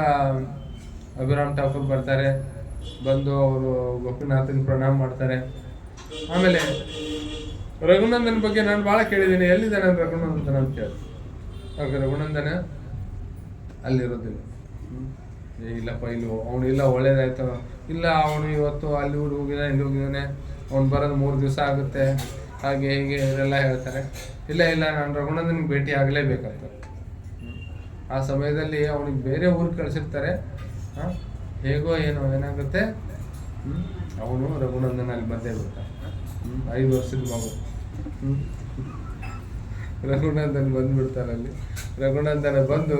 ಅಭಿರಾಮ್ ಠಾಕೂರ್ ಬರ್ತಾರೆ, ಬಂದು ಅವರು ಗೋಪಿನಾಥನ್ ಪ್ರಣಾಮ ಮಾಡ್ತಾರೆ. ಆಮೇಲೆ ರಘುನಂದನ್ ಬಗ್ಗೆ ನಾನು ಭಾಳ ಕೇಳಿದ್ದೀನಿ, ಎಲ್ಲಿದ್ದಾನೆ ರಘುನಂದನ್ ಅಂತ ಕೇಳಿ. ಆಗ ರಘುನಂದನ ಅಲ್ಲಿರೋದಿಲ್ಲ. ಇಲ್ಲಪ್ಪ ಇಲ್ಲಿ ಅವನು ಇಲ್ಲ, ಒಳ್ಳೇದಾಯ್ತು, ಇಲ್ಲ ಅವನು ಇವತ್ತು ಅಲ್ಲಿ ಊರಿಗೆ ಹೋಗಿದ್ದಾನೆ, ಇಲ್ಲಿ ಹೋಗಿದ್ದಾನೆ, ಅವ್ನು ಬರೋದು 3 ದಿವಸ ಆಗುತ್ತೆ, ಹಾಗೆ ಹೀಗೆ ಇವರೆಲ್ಲ ಹೇಳ್ತಾರೆ. ಇಲ್ಲ ಇಲ್ಲ, ನಾನು ರಘುನಂದನಿಗೆ ಭೇಟಿ ಆಗಲೇಬೇಕಂತ. ಆ ಸಮಯದಲ್ಲಿ ಅವನಿಗೆ ಬೇರೆ ಊರಿಗೆ ಕಳಿಸಿರ್ತಾರೆ. ಹೇಗೋ ಏನೋ ಏನಾಗುತ್ತೆ, ಅವನು ರಘುನಂದನ ಅಲ್ಲಿ ಬಂದೇ ಬಿಡ್ತಾನೆ. 5 ವರ್ಷದ ಮಗು ರಘುನಂದನ್ ಬಂದ್ಬಿಡ್ತಾನೆ ಅಲ್ಲಿ. ರಘುನಂದನ ಬಂದ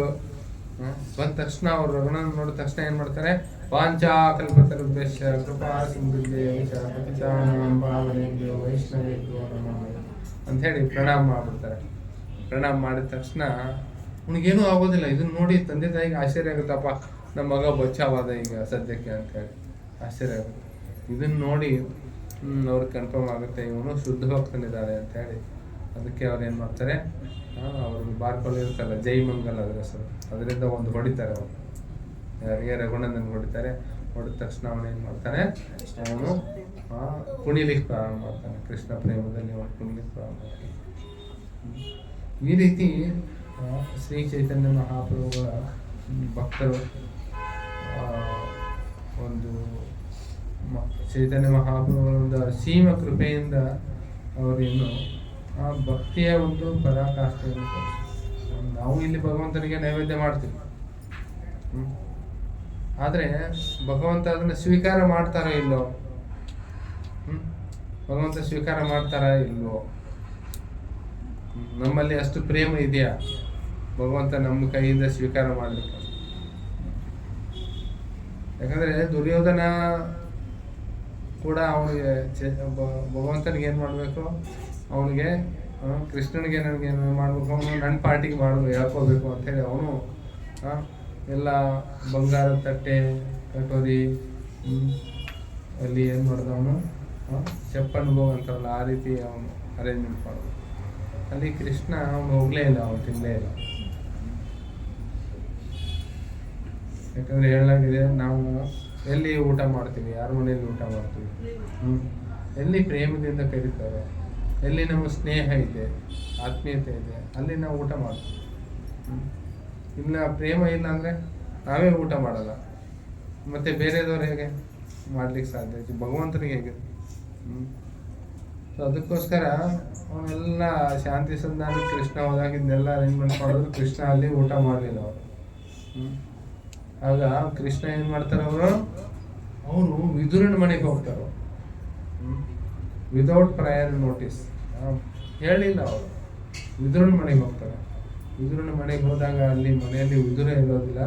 ತಕ್ಷಣ ಅವ್ರು ರಘುನಂದನ್ ನೋಡಿದ ತಕ್ಷಣ ಏನು ಮಾಡ್ತಾರೆ, ವಾಂಚಾ ಕಲ್ಪತರುಭ್ಯಶ್ಚ ಕೃಪಾ ಸಿಂಧುಭ್ಯಶ್ಚ ಪತಿತಾನಾಂ ಪಾವನೇಭ್ಯೋ ವೈಷ್ಣವೇಭ್ಯೋ ನಮಃ ಅಂಥೇಳಿ ಪ್ರಣಾಮ ಮಾಡ್ಬಿಡ್ತಾರೆ. ಪ್ರಣಾಮ ಮಾಡಿದ ತಕ್ಷಣ ಅವನಿಗೇನೂ ಆಗೋದಿಲ್ಲ. ಇದನ್ನ ನೋಡಿ ತಂದೆ ತಾಯಿಗೆ ಆಶ್ಚರ್ಯ ಆಗುತ್ತಪ್ಪ, ನಮ್ಮ ಮಗ ಬಚಾವಾದ ಈಗ ಸದ್ಯಕ್ಕೆ ಅಂತೇಳಿ ಆಶ್ಚರ್ಯ ಆಗುತ್ತೆ. ಇದನ್ನ ನೋಡಿ ಅವ್ರಿಗೆ ಕನ್ಫರ್ಮ್ ಆಗುತ್ತೆ, ಇವನು ಶುದ್ಧ ಭಕ್ತನಿದ್ದಾನೆ ಅಂತೇಳಿ. ಅದಕ್ಕೆ ಅವ್ರು ಏನು ಮಾಡ್ತಾರೆ, ಅವ್ರಿಗೆ ಬಾರ್ಕೋಲ್ ಇರುತ್ತಲ್ಲ, ಜೈ ಮಂಗಲ್ ಅದರ ಹೆಸರು, ಅದರಿಂದ ಒಂದು ಹೊಡಿತಾರೆ. ಅವರು ಯಾರಿಗೆ, ರಘುನಂದನ್ ಹೊಡಿತಾರೆ. ಹೊಡೆದ ತಕ್ಷಣ ಅವನೇನು ಮಾಡ್ತಾನೆ, ಅವನು ಕುಣಿಲಿಕ್ಕೆ ಪ್ರಾರಂಭ ಮಾಡ್ತಾನೆ. ಕೃಷ್ಣ ಪ್ರೇಮದಲ್ಲಿ ಅವನು ಕುಣಿಲಿಕ್ಕೆ ಪ್ರಾರಂಭ ಮಾಡ್ತಾನೆ. ಈ ರೀತಿ ಶ್ರೀ ಚೈತನ್ಯ ಮಹಾಪ್ರಭುಗಳ ಭಕ್ತರು ಒಂದು ಚೈತನ್ಯ ಮಹಾಪ್ರಭುಗಳ ಒಂದು ಅಸೀಮ ಕೃಪೆಯಿಂದ ಅವರೇನು ಆ ಭಕ್ತಿಯ ಒಂದು ಪರಾಕಾಷ್ಠೆಯನ್ನು ತೋರಿಸ್ತಾರೆ. ನಾವು ಇಲ್ಲಿ ಭಗವಂತನಿಗೆ ನೈವೇದ್ಯ ಮಾಡ್ತೀವಿ, ಆದರೆ ಭಗವಂತ ಅದನ್ನು ಸ್ವೀಕಾರ ಮಾಡ್ತಾರೋ ಇಲ್ಲೋ, ಭಗವಂತ ಸ್ವೀಕಾರ ಮಾಡ್ತಾರಾ ಇಲ್ವೋ, ನಮ್ಮಲ್ಲಿ ಅಷ್ಟು ಪ್ರೇಮ ಇದೆಯಾ ಭಗವಂತ ನಮ್ಮ ಕೈಯಿಂದ ಸ್ವೀಕಾರ ಮಾಡಲಿಕ್ಕೆ? ಯಾಕಂದರೆ ದುರ್ಯೋಧನ ಕೂಡ ಅವನಿಗೆ ಭಗವಂತನಿಗೆ ಏನು ಮಾಡಬೇಕು, ಅವನಿಗೆ ಕೃಷ್ಣನಿಗೆ ನನಗೇನು ಮಾಡಬೇಕು, ಅವನು ನನ್ನ ಪಾರ್ಟಿಗೆ ಮಾಡಬೇಕು, ಹೇಳ್ಕೋಬೇಕು ಅಂಥೇಳಿ ಅವನು ಎಲ್ಲ ಬಂಗಾರದ ತಟ್ಟೆ ಕಟೋರಿ ಅಲ್ಲಿ ಏನು ಮಾಡ್ದ, ಅವನು ಚಪ್ಪನ್ ಭೋಗ ಅಂತಾರಲ್ಲ ಆ ರೀತಿ ಅವನು ಅರೇಂಜ್ಮೆಂಟ್ ಮಾಡೋದು. ಅಲ್ಲಿ ಕೃಷ್ಣ ಅವನು ಹೋಗಲೇ ಇಲ್ಲ, ಅವನು ತಿನ್ನಲೇ ಇಲ್ಲ. ಯಾಕಂದರೆ ಹೇಳಲಾಗಿದೆ, ನಾವು ಎಲ್ಲಿ ಊಟ ಮಾಡ್ತೀವಿ, ಯಾರ ಮನೆಯಲ್ಲಿ ಊಟ ಮಾಡ್ತೀವಿ, ಎಲ್ಲಿ ಪ್ರೇಮದಿಂದ ಕರೀತಾರೆ, ಎಲ್ಲಿ ನಮ್ಮ ಸ್ನೇಹ ಇದೆ, ಆತ್ಮೀಯತೆ ಇದೆ, ಅಲ್ಲಿ ನಾವು ಊಟ ಮಾಡ್ತೀವಿ. ಇಲ್ಲ ಪ್ರೇಮ ಇಲ್ಲ ಅಂದರೆ ನಾವೇ ಊಟ ಮಾಡಲ್ಲ. ಮತ್ತು ಬೇರೆದವ್ರು ಹೇಗೆ ಮಾಡ್ಲಿಕ್ಕೆ ಸಾಧ್ಯ ಐತಿ, ಭಗವಂತನಿಗೆ ಹೇಗೆ? ಸೊ ಅದಕ್ಕೋಸ್ಕರ ಅವನ್ನೆಲ್ಲ ಶಾಂತಿ ಸಂಧಾನ ಕೃಷ್ಣ ಹೋದಾಗಿದ್ದೆಲ್ಲ ಅರೇಂಜ್ಮೆಂಟ್ ಮಾಡಿದ್ರು. ಕೃಷ್ಣ ಅಲ್ಲಿ ಊಟ ಮಾಡಲಿಲ್ಲ ಅವರು. ಆಗ ಕೃಷ್ಣ ಏನು ಮಾಡ್ತಾರೆ, ಅವರು ವಿದುರನ ಮನೆಗೆ ಹೋಗ್ತಾರೆ. ವಿದೌಟ್ ಪ್ರಯರ್ ನೋಟಿಸ್ ಹೇಳಿಲ್ಲ, ಅವರು ವಿದುರನ ಮನೆಗೆ ಹೋಗ್ತಾರೆ. ವಿದುರನ ಮನೆಗೆ ಹೋದಾಗ ಅಲ್ಲಿ ಮನೆಯಲ್ಲಿ ವಿದುರ ಇರೋದಿಲ್ಲ.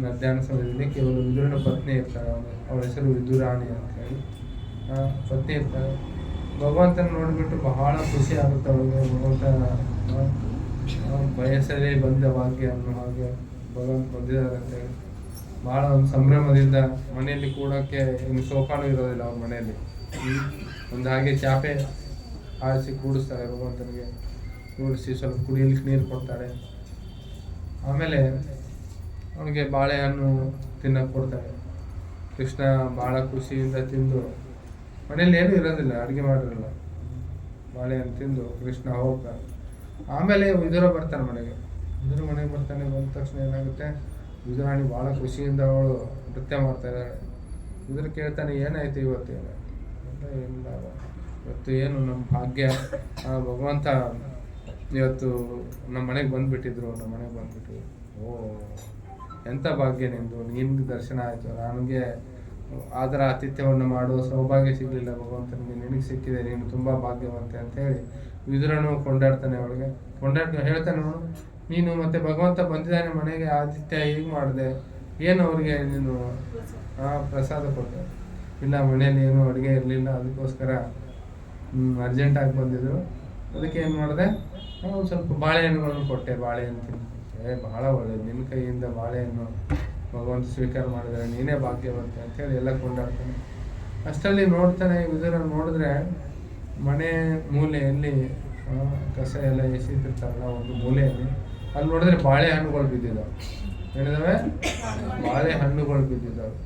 ಮಧ್ಯಾಹ್ನ ಸಮಯದಲ್ಲಿ ಕೇವಲ ವಿದುರನ ಪತ್ನಿ ಇರ್ತಾರೆ. ಅವಳ ಹೆಸರು ವಿದುರಾಣಿ ಅಂತ ಹೇಳಿ ಪತ್ನಿ ಇರ್ತಾರೆ. ಭಗವಂತನ ನೋಡಿಬಿಟ್ಟು ಬಹಳ ಖುಷಿ ಆಗುತ್ತೆ ಅವಳಿಗೆ. ಭಗವಂತ ಬಯಸದೇ ಬಂದ ಭಾಗ್ಯ ಅನ್ನೋ ಹಾಗೆ ಭಗವಂತ ಬಂದಿದ್ದಾರೆ ಅಂತೇಳಿ ಭಾಳ ಒಂದು ಸಂಭ್ರಮದಿಂದ ಮನೆಯಲ್ಲಿ ಕೂಡೋಕ್ಕೆ ಇನ್ನು ಸೋಫಾನು ಇರೋದಿಲ್ಲ ಅವ್ರ ಮನೆಯಲ್ಲಿ. ಒಂದು ಹಾಗೆ ಚಾಪೆ ಆರಿಸಿ ಕೂಡಿಸ್ತಾಳೆ ಭಗವಂತನಿಗೆ, ಕೂಡಿಸಿ ಸ್ವಲ್ಪ ಕುಡಿಯಲಿಕ್ಕೆ ನೀರು ಕೊಡ್ತಾಳೆ. ಆಮೇಲೆ ಅವನಿಗೆ ಬಾಳೆಹಣ್ಣು ತಿನ್ನಕ್ಕೆ ಕೊಡ್ತಾಳೆ. ಕೃಷ್ಣ ಭಾಳ ಖುಷಿಯಿಂದ ತಿಂದು, ಮನೇಲಿ ಏನೂ ಇರೋದಿಲ್ಲ, ಅಡುಗೆ ಮಾಡಿರಲ್ಲ, ಬಾಳೆಹಣ್ಣು ತಿಂದು ಕೃಷ್ಣ ಹೋಗ್ತಾನೆ. ಆಮೇಲೆ ವಿದುರ ಬರ್ತಾನೆ ಮನೆಗೆ. ವಿದುರ ಮನೆಗೆ ಬರ್ತಾನೆ. ಬಂದ ತಕ್ಷಣ ಏನಾಗುತ್ತೆ, ವಿದುರಾಣಿ ಭಾಳ ಖುಷಿಯಿಂದ ಅವಳು ನೃತ್ಯ ಮಾಡ್ತಾ ಇದ್ದಾಳೆ. ವಿದುರ ಕೇಳ್ತಾನೆ, ಏನಾಯ್ತು ಇವತ್ತು? ಏನಿಲ್ಲ, ಇವತ್ತು ಏನು ನಮ್ಮ ಭಾಗ್ಯ, ಭಗವಂತ ಇವತ್ತು ನಮ್ಮ ಮನೆಗೆ ಬಂದುಬಿಟ್ಟಿದ್ರು, ನಮ್ಮ ಮನೆಗೆ ಬಂದುಬಿಟ್ಟು. ಓ ಎಂಥ ಭಾಗ್ಯ ನಿಂದು, ನಿನ್ಗೆ ದರ್ಶನ ಆಯಿತು, ನನಗೆ ಆದರ ಆತಿಥ್ಯವನ್ನು ಮಾಡುವ ಸೌಭಾಗ್ಯ ಸಿಗಲಿಲ್ಲ ಭಗವಂತನಿಗೆ, ನಿನಗೆ ಸಿಕ್ಕಿದೆ, ನೀನು ತುಂಬ ಭಾಗ್ಯವಂತೆ ಅಂತೇಳಿ ವಿದುರನು ಕೊಂಡಾಡ್ತಾನೆ. ಅವಳಿಗೆ ಹೇಳ್ತಾನೆ, ನೋಡು ನೀನು ಮತ್ತೆ ಭಗವಂತ ಬಂದಿದ್ದಾನೆ ಮನೆಗೆ, ಆತಿಥ್ಯ ಹೀಗೆ ಮಾಡಿದೆ, ಏನು ಅವ್ರಿಗೆ ನೀನು ಪ್ರಸಾದ ಕೊಟ್ಟೆ? ಇಲ್ಲ, ಮನೇಲಿ ಏನು ಅಡುಗೆ ಇರಲಿಲ್ಲ, ಅದಕ್ಕೋಸ್ಕರ ಅರ್ಜೆಂಟಾಗಿ ಬಂದಿದ್ರು, ಅದಕ್ಕೆ ಏನು ಮಾಡಿದೆ, ಒಂದು ಸ್ವಲ್ಪ ಬಾಳೆಹಣ್ಣುಗಳನ್ನು ಕೊಟ್ಟೆ, ಬಾಳೆಹಣ್ಣು ತಿಂದು. ಭಾಳ ಒಳ್ಳೆಯದು, ನಿನ್ನ ಕೈಯಿಂದ ಬಾಳೆಹಣ್ಣು ಭಗವಂತ ಸ್ವೀಕಾರ ಮಾಡಿದರೆ ನೀನೇ ಭಾಗ್ಯವಂತೆ ಅಂತೇಳಿ ಎಲ್ಲ ಕೊಂಡಾಡ್ತಾನೆ. ಅಷ್ಟರಲ್ಲಿ ನೋಡ್ತಾನೆ, ವಿದುರ ನೋಡಿದ್ರೆ ಮನೆ ಮೂಲೆಯಲ್ಲಿ ಕಸ ಎಲ್ಲ ಎಸೀತಿರ್ತಾರಲ್ಲ ಒಂದು ಮೂಲೆಯಲ್ಲಿ, ಅಲ್ಲಿ ನೋಡಿದ್ರೆ ಬಾಳೆಹಣ್ಣುಗಳು ಬಿದ್ದಿದ್ದಾವೆ. ಹೇಳಿದಾವೆ, ಬಾಳೆಹಣ್ಣುಗಳು ಬಿದ್ದಿದ್ದಾವೆ,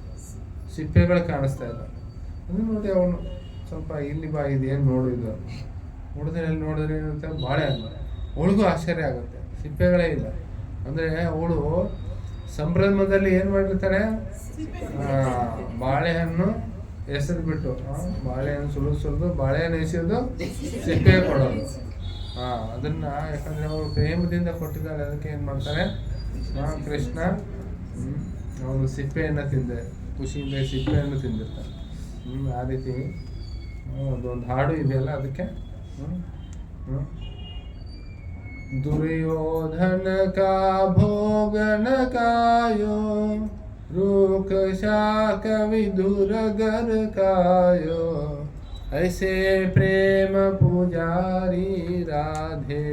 ಸಿಪ್ಪೆಗಳು ಕಾಣಿಸ್ತಾ ಇಲ್ಲ. ಅದನ್ನು ನೋಡಿ ಅವನು ಸ್ವಲ್ಪ ಇಲ್ಲಿ ಬಾ, ಇದೇನು ನೋಡು, ಇದು ನೋಡಿದ್ರೆ ಅಲ್ಲಿ ನೋಡಿದ್ರೆ ಏನಂತ ಬಾಳೆಹಣ್ಣು. ಅವಳಿಗೂ ಆಶ್ಚರ್ಯ ಆಗುತ್ತೆ, ಸಿಪ್ಪೆಗಳೇ ಇಲ್ಲ. ಅಂದರೆ ಅವಳು ಸಂಭ್ರಮದಲ್ಲಿ ಏನು ಮಾಡಿರ್ತಾಳೆ, ಬಾಳೆಹಣ್ಣು ಎಸೆದು ಬಿಟ್ಟು, ಬಾಳೆಹಣ್ಣು ಸುಲಿದು ಬಾಳೆಹಣ್ಣು ಎಸೆಯೋದು, ಸಿಪ್ಪೆ ಕೊಡೋದು. ಅದನ್ನು ಯಾಕಂದರೆ ಅವಳು ಪ್ರೇಮದಿಂದ ಕೊಟ್ಟಿದ್ದಾಳೆ, ಅದಕ್ಕೆ ಏನು ಮಾಡ್ತಾರೆ, ಕೃಷ್ಣ ಅವನು ಸಿಪ್ಪೆಯನ್ನು ತಿಂದೆ, ಖುಷಿಯಿಂದ ಸಿಪ್ಪೆಯನ್ನು ತಿಂದಿರ್ತಾನೆ. ಆ ರೀತಿ ಅದೊಂದು ಹಾಡು ಇದೆಯಲ್ಲ, ಅದಕ್ಕೆ दुर्योधन का भोग न कायो, रूख शाक विदुर गर कायो, ऐसे प्रेम पुजारी राधे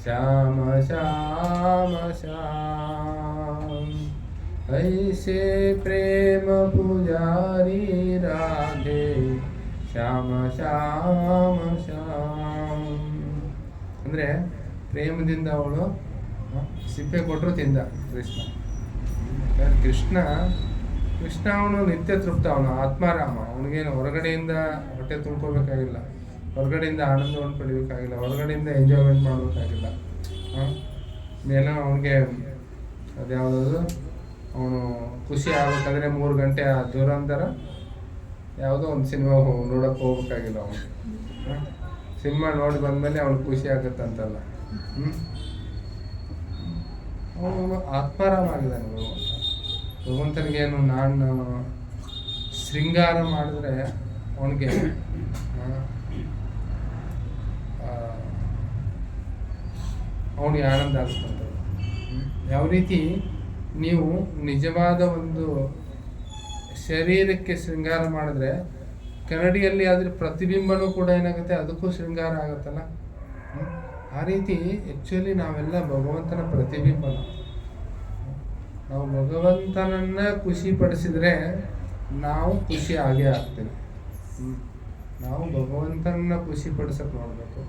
श्याम श्याम श्याम, ऐसे प्रेम पुजारी राधे श्याम श्याम श्याम. ಅಂದರೆ ಪ್ರೇಮದಿಂದ ಅವಳು ಸಿಪ್ಪೆ ಕೊಟ್ಟರು ತಿಂದ ಕೃಷ್ಣ. ಕೃಷ್ಣ ಅವನು ನಿತ್ಯ ತೃಪ್ತ, ಅವನು ಆತ್ಮಾರಾಮ. ಅವನಿಗೇನು ಹೊರಗಡೆಯಿಂದ ಹೊಟ್ಟೆ ತುಂಬ್ಕೋಬೇಕಾಗಿಲ್ಲ, ಹೊರಗಡೆಯಿಂದ ಆನಂದವನ್ನು ಪಡಿಬೇಕಾಗಿಲ್ಲ, ಹೊರಗಡೆಯಿಂದ ಎಂಜಾಯ್ಮೆಂಟ್ ಮಾಡಬೇಕಾಗಿಲ್ಲ. ಏನೋ ಅವನಿಗೆ ಅದ್ಯಾವುದು, ಅವನು ಖುಷಿ ಆಗ್ಬೇಕಾದ್ರೆ 3 ಗಂಟೆ ದುರಂಧರ ಯಾವುದೋ ಒಂದು ಸಿನಿಮಾ ನೋಡೋಕೆ ಹೋಗ್ಬೇಕಾಗಿಲ್ಲ. ಅವನು ಸಿನಿಮಾ ನೋಡಿ ಬಂದಮೇಲೆ ಅವ್ನಿಗೆ ಖುಷಿ ಆಗುತ್ತಂತಲ್ಲ. ಅವನು ಆತ್ಮಾರಾಮ ಆಗಿದ್ದಾನೆ ಭಗವಂತ. ಭಗವಂತನಿಗೇನು ನಾನು ಶೃಂಗಾರ ಮಾಡಿದ್ರೆ ಅವನಿಗೆ ಅವನಿಗೆ ಆನಂದ ಆಗುತ್ತಂತ. ಯಾವ ರೀತಿ ನೀವು ನಿಜವಾದ ಒಂದು ಶರೀರಕ್ಕೆ ಶೃಂಗಾರ ಮಾಡಿದ್ರೆ ಕನ್ನಡಿಯಲ್ಲಿ ಅದ್ರ ಪ್ರತಿಬಿಂಬನೂ ಕೂಡ ಏನಾಗುತ್ತೆ, ಅದಕ್ಕೂ ಶೃಂಗಾರ ಆಗುತ್ತಲ್ಲ. ಆ ರೀತಿ ಆ್ಯಕ್ಚುಲಿ ನಾವೆಲ್ಲ ಭಗವಂತನ ಪ್ರತಿಬಿಂಬನ. ನಾವು ಭಗವಂತನನ್ನ ಖುಷಿ ಪಡಿಸಿದ್ರೆ ನಾವು ಖುಷಿ ಆಗೇ ಆಗ್ತೀವಿ. ನಾವು ಭಗವಂತನನ್ನ ಖುಷಿ ಪಡಿಸೋಕೆ ನೋಡಬೇಕು.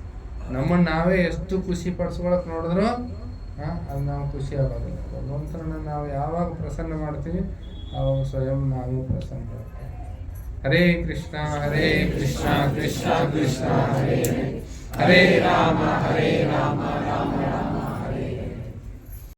ನಮ್ಮನ್ನು ನಾವೇ ಎಷ್ಟು ಖುಷಿ ಪಡಿಸ್ಕೊಳಕ್ಕೆ ನೋಡಿದ್ರು ಅದು ನಾವು ಖುಷಿ ಆಗೋದಿಲ್ಲ. ಭಗವಂತನನ್ನ ನಾವು ಯಾವಾಗ ಪ್ರಸನ್ನ ಮಾಡ್ತೀವಿ ಆವಾಗ ಸ್ವಯಂ ನಾವು ಪ್ರಸನ್ನ ಮಾಡ್ತೀವಿ. ಹರೇ ಕೃಷ್ಣ ಕೃಷ್ಣ ಕೃಷ್ಣ ಹರೇ ಹರೇ ರಾಮ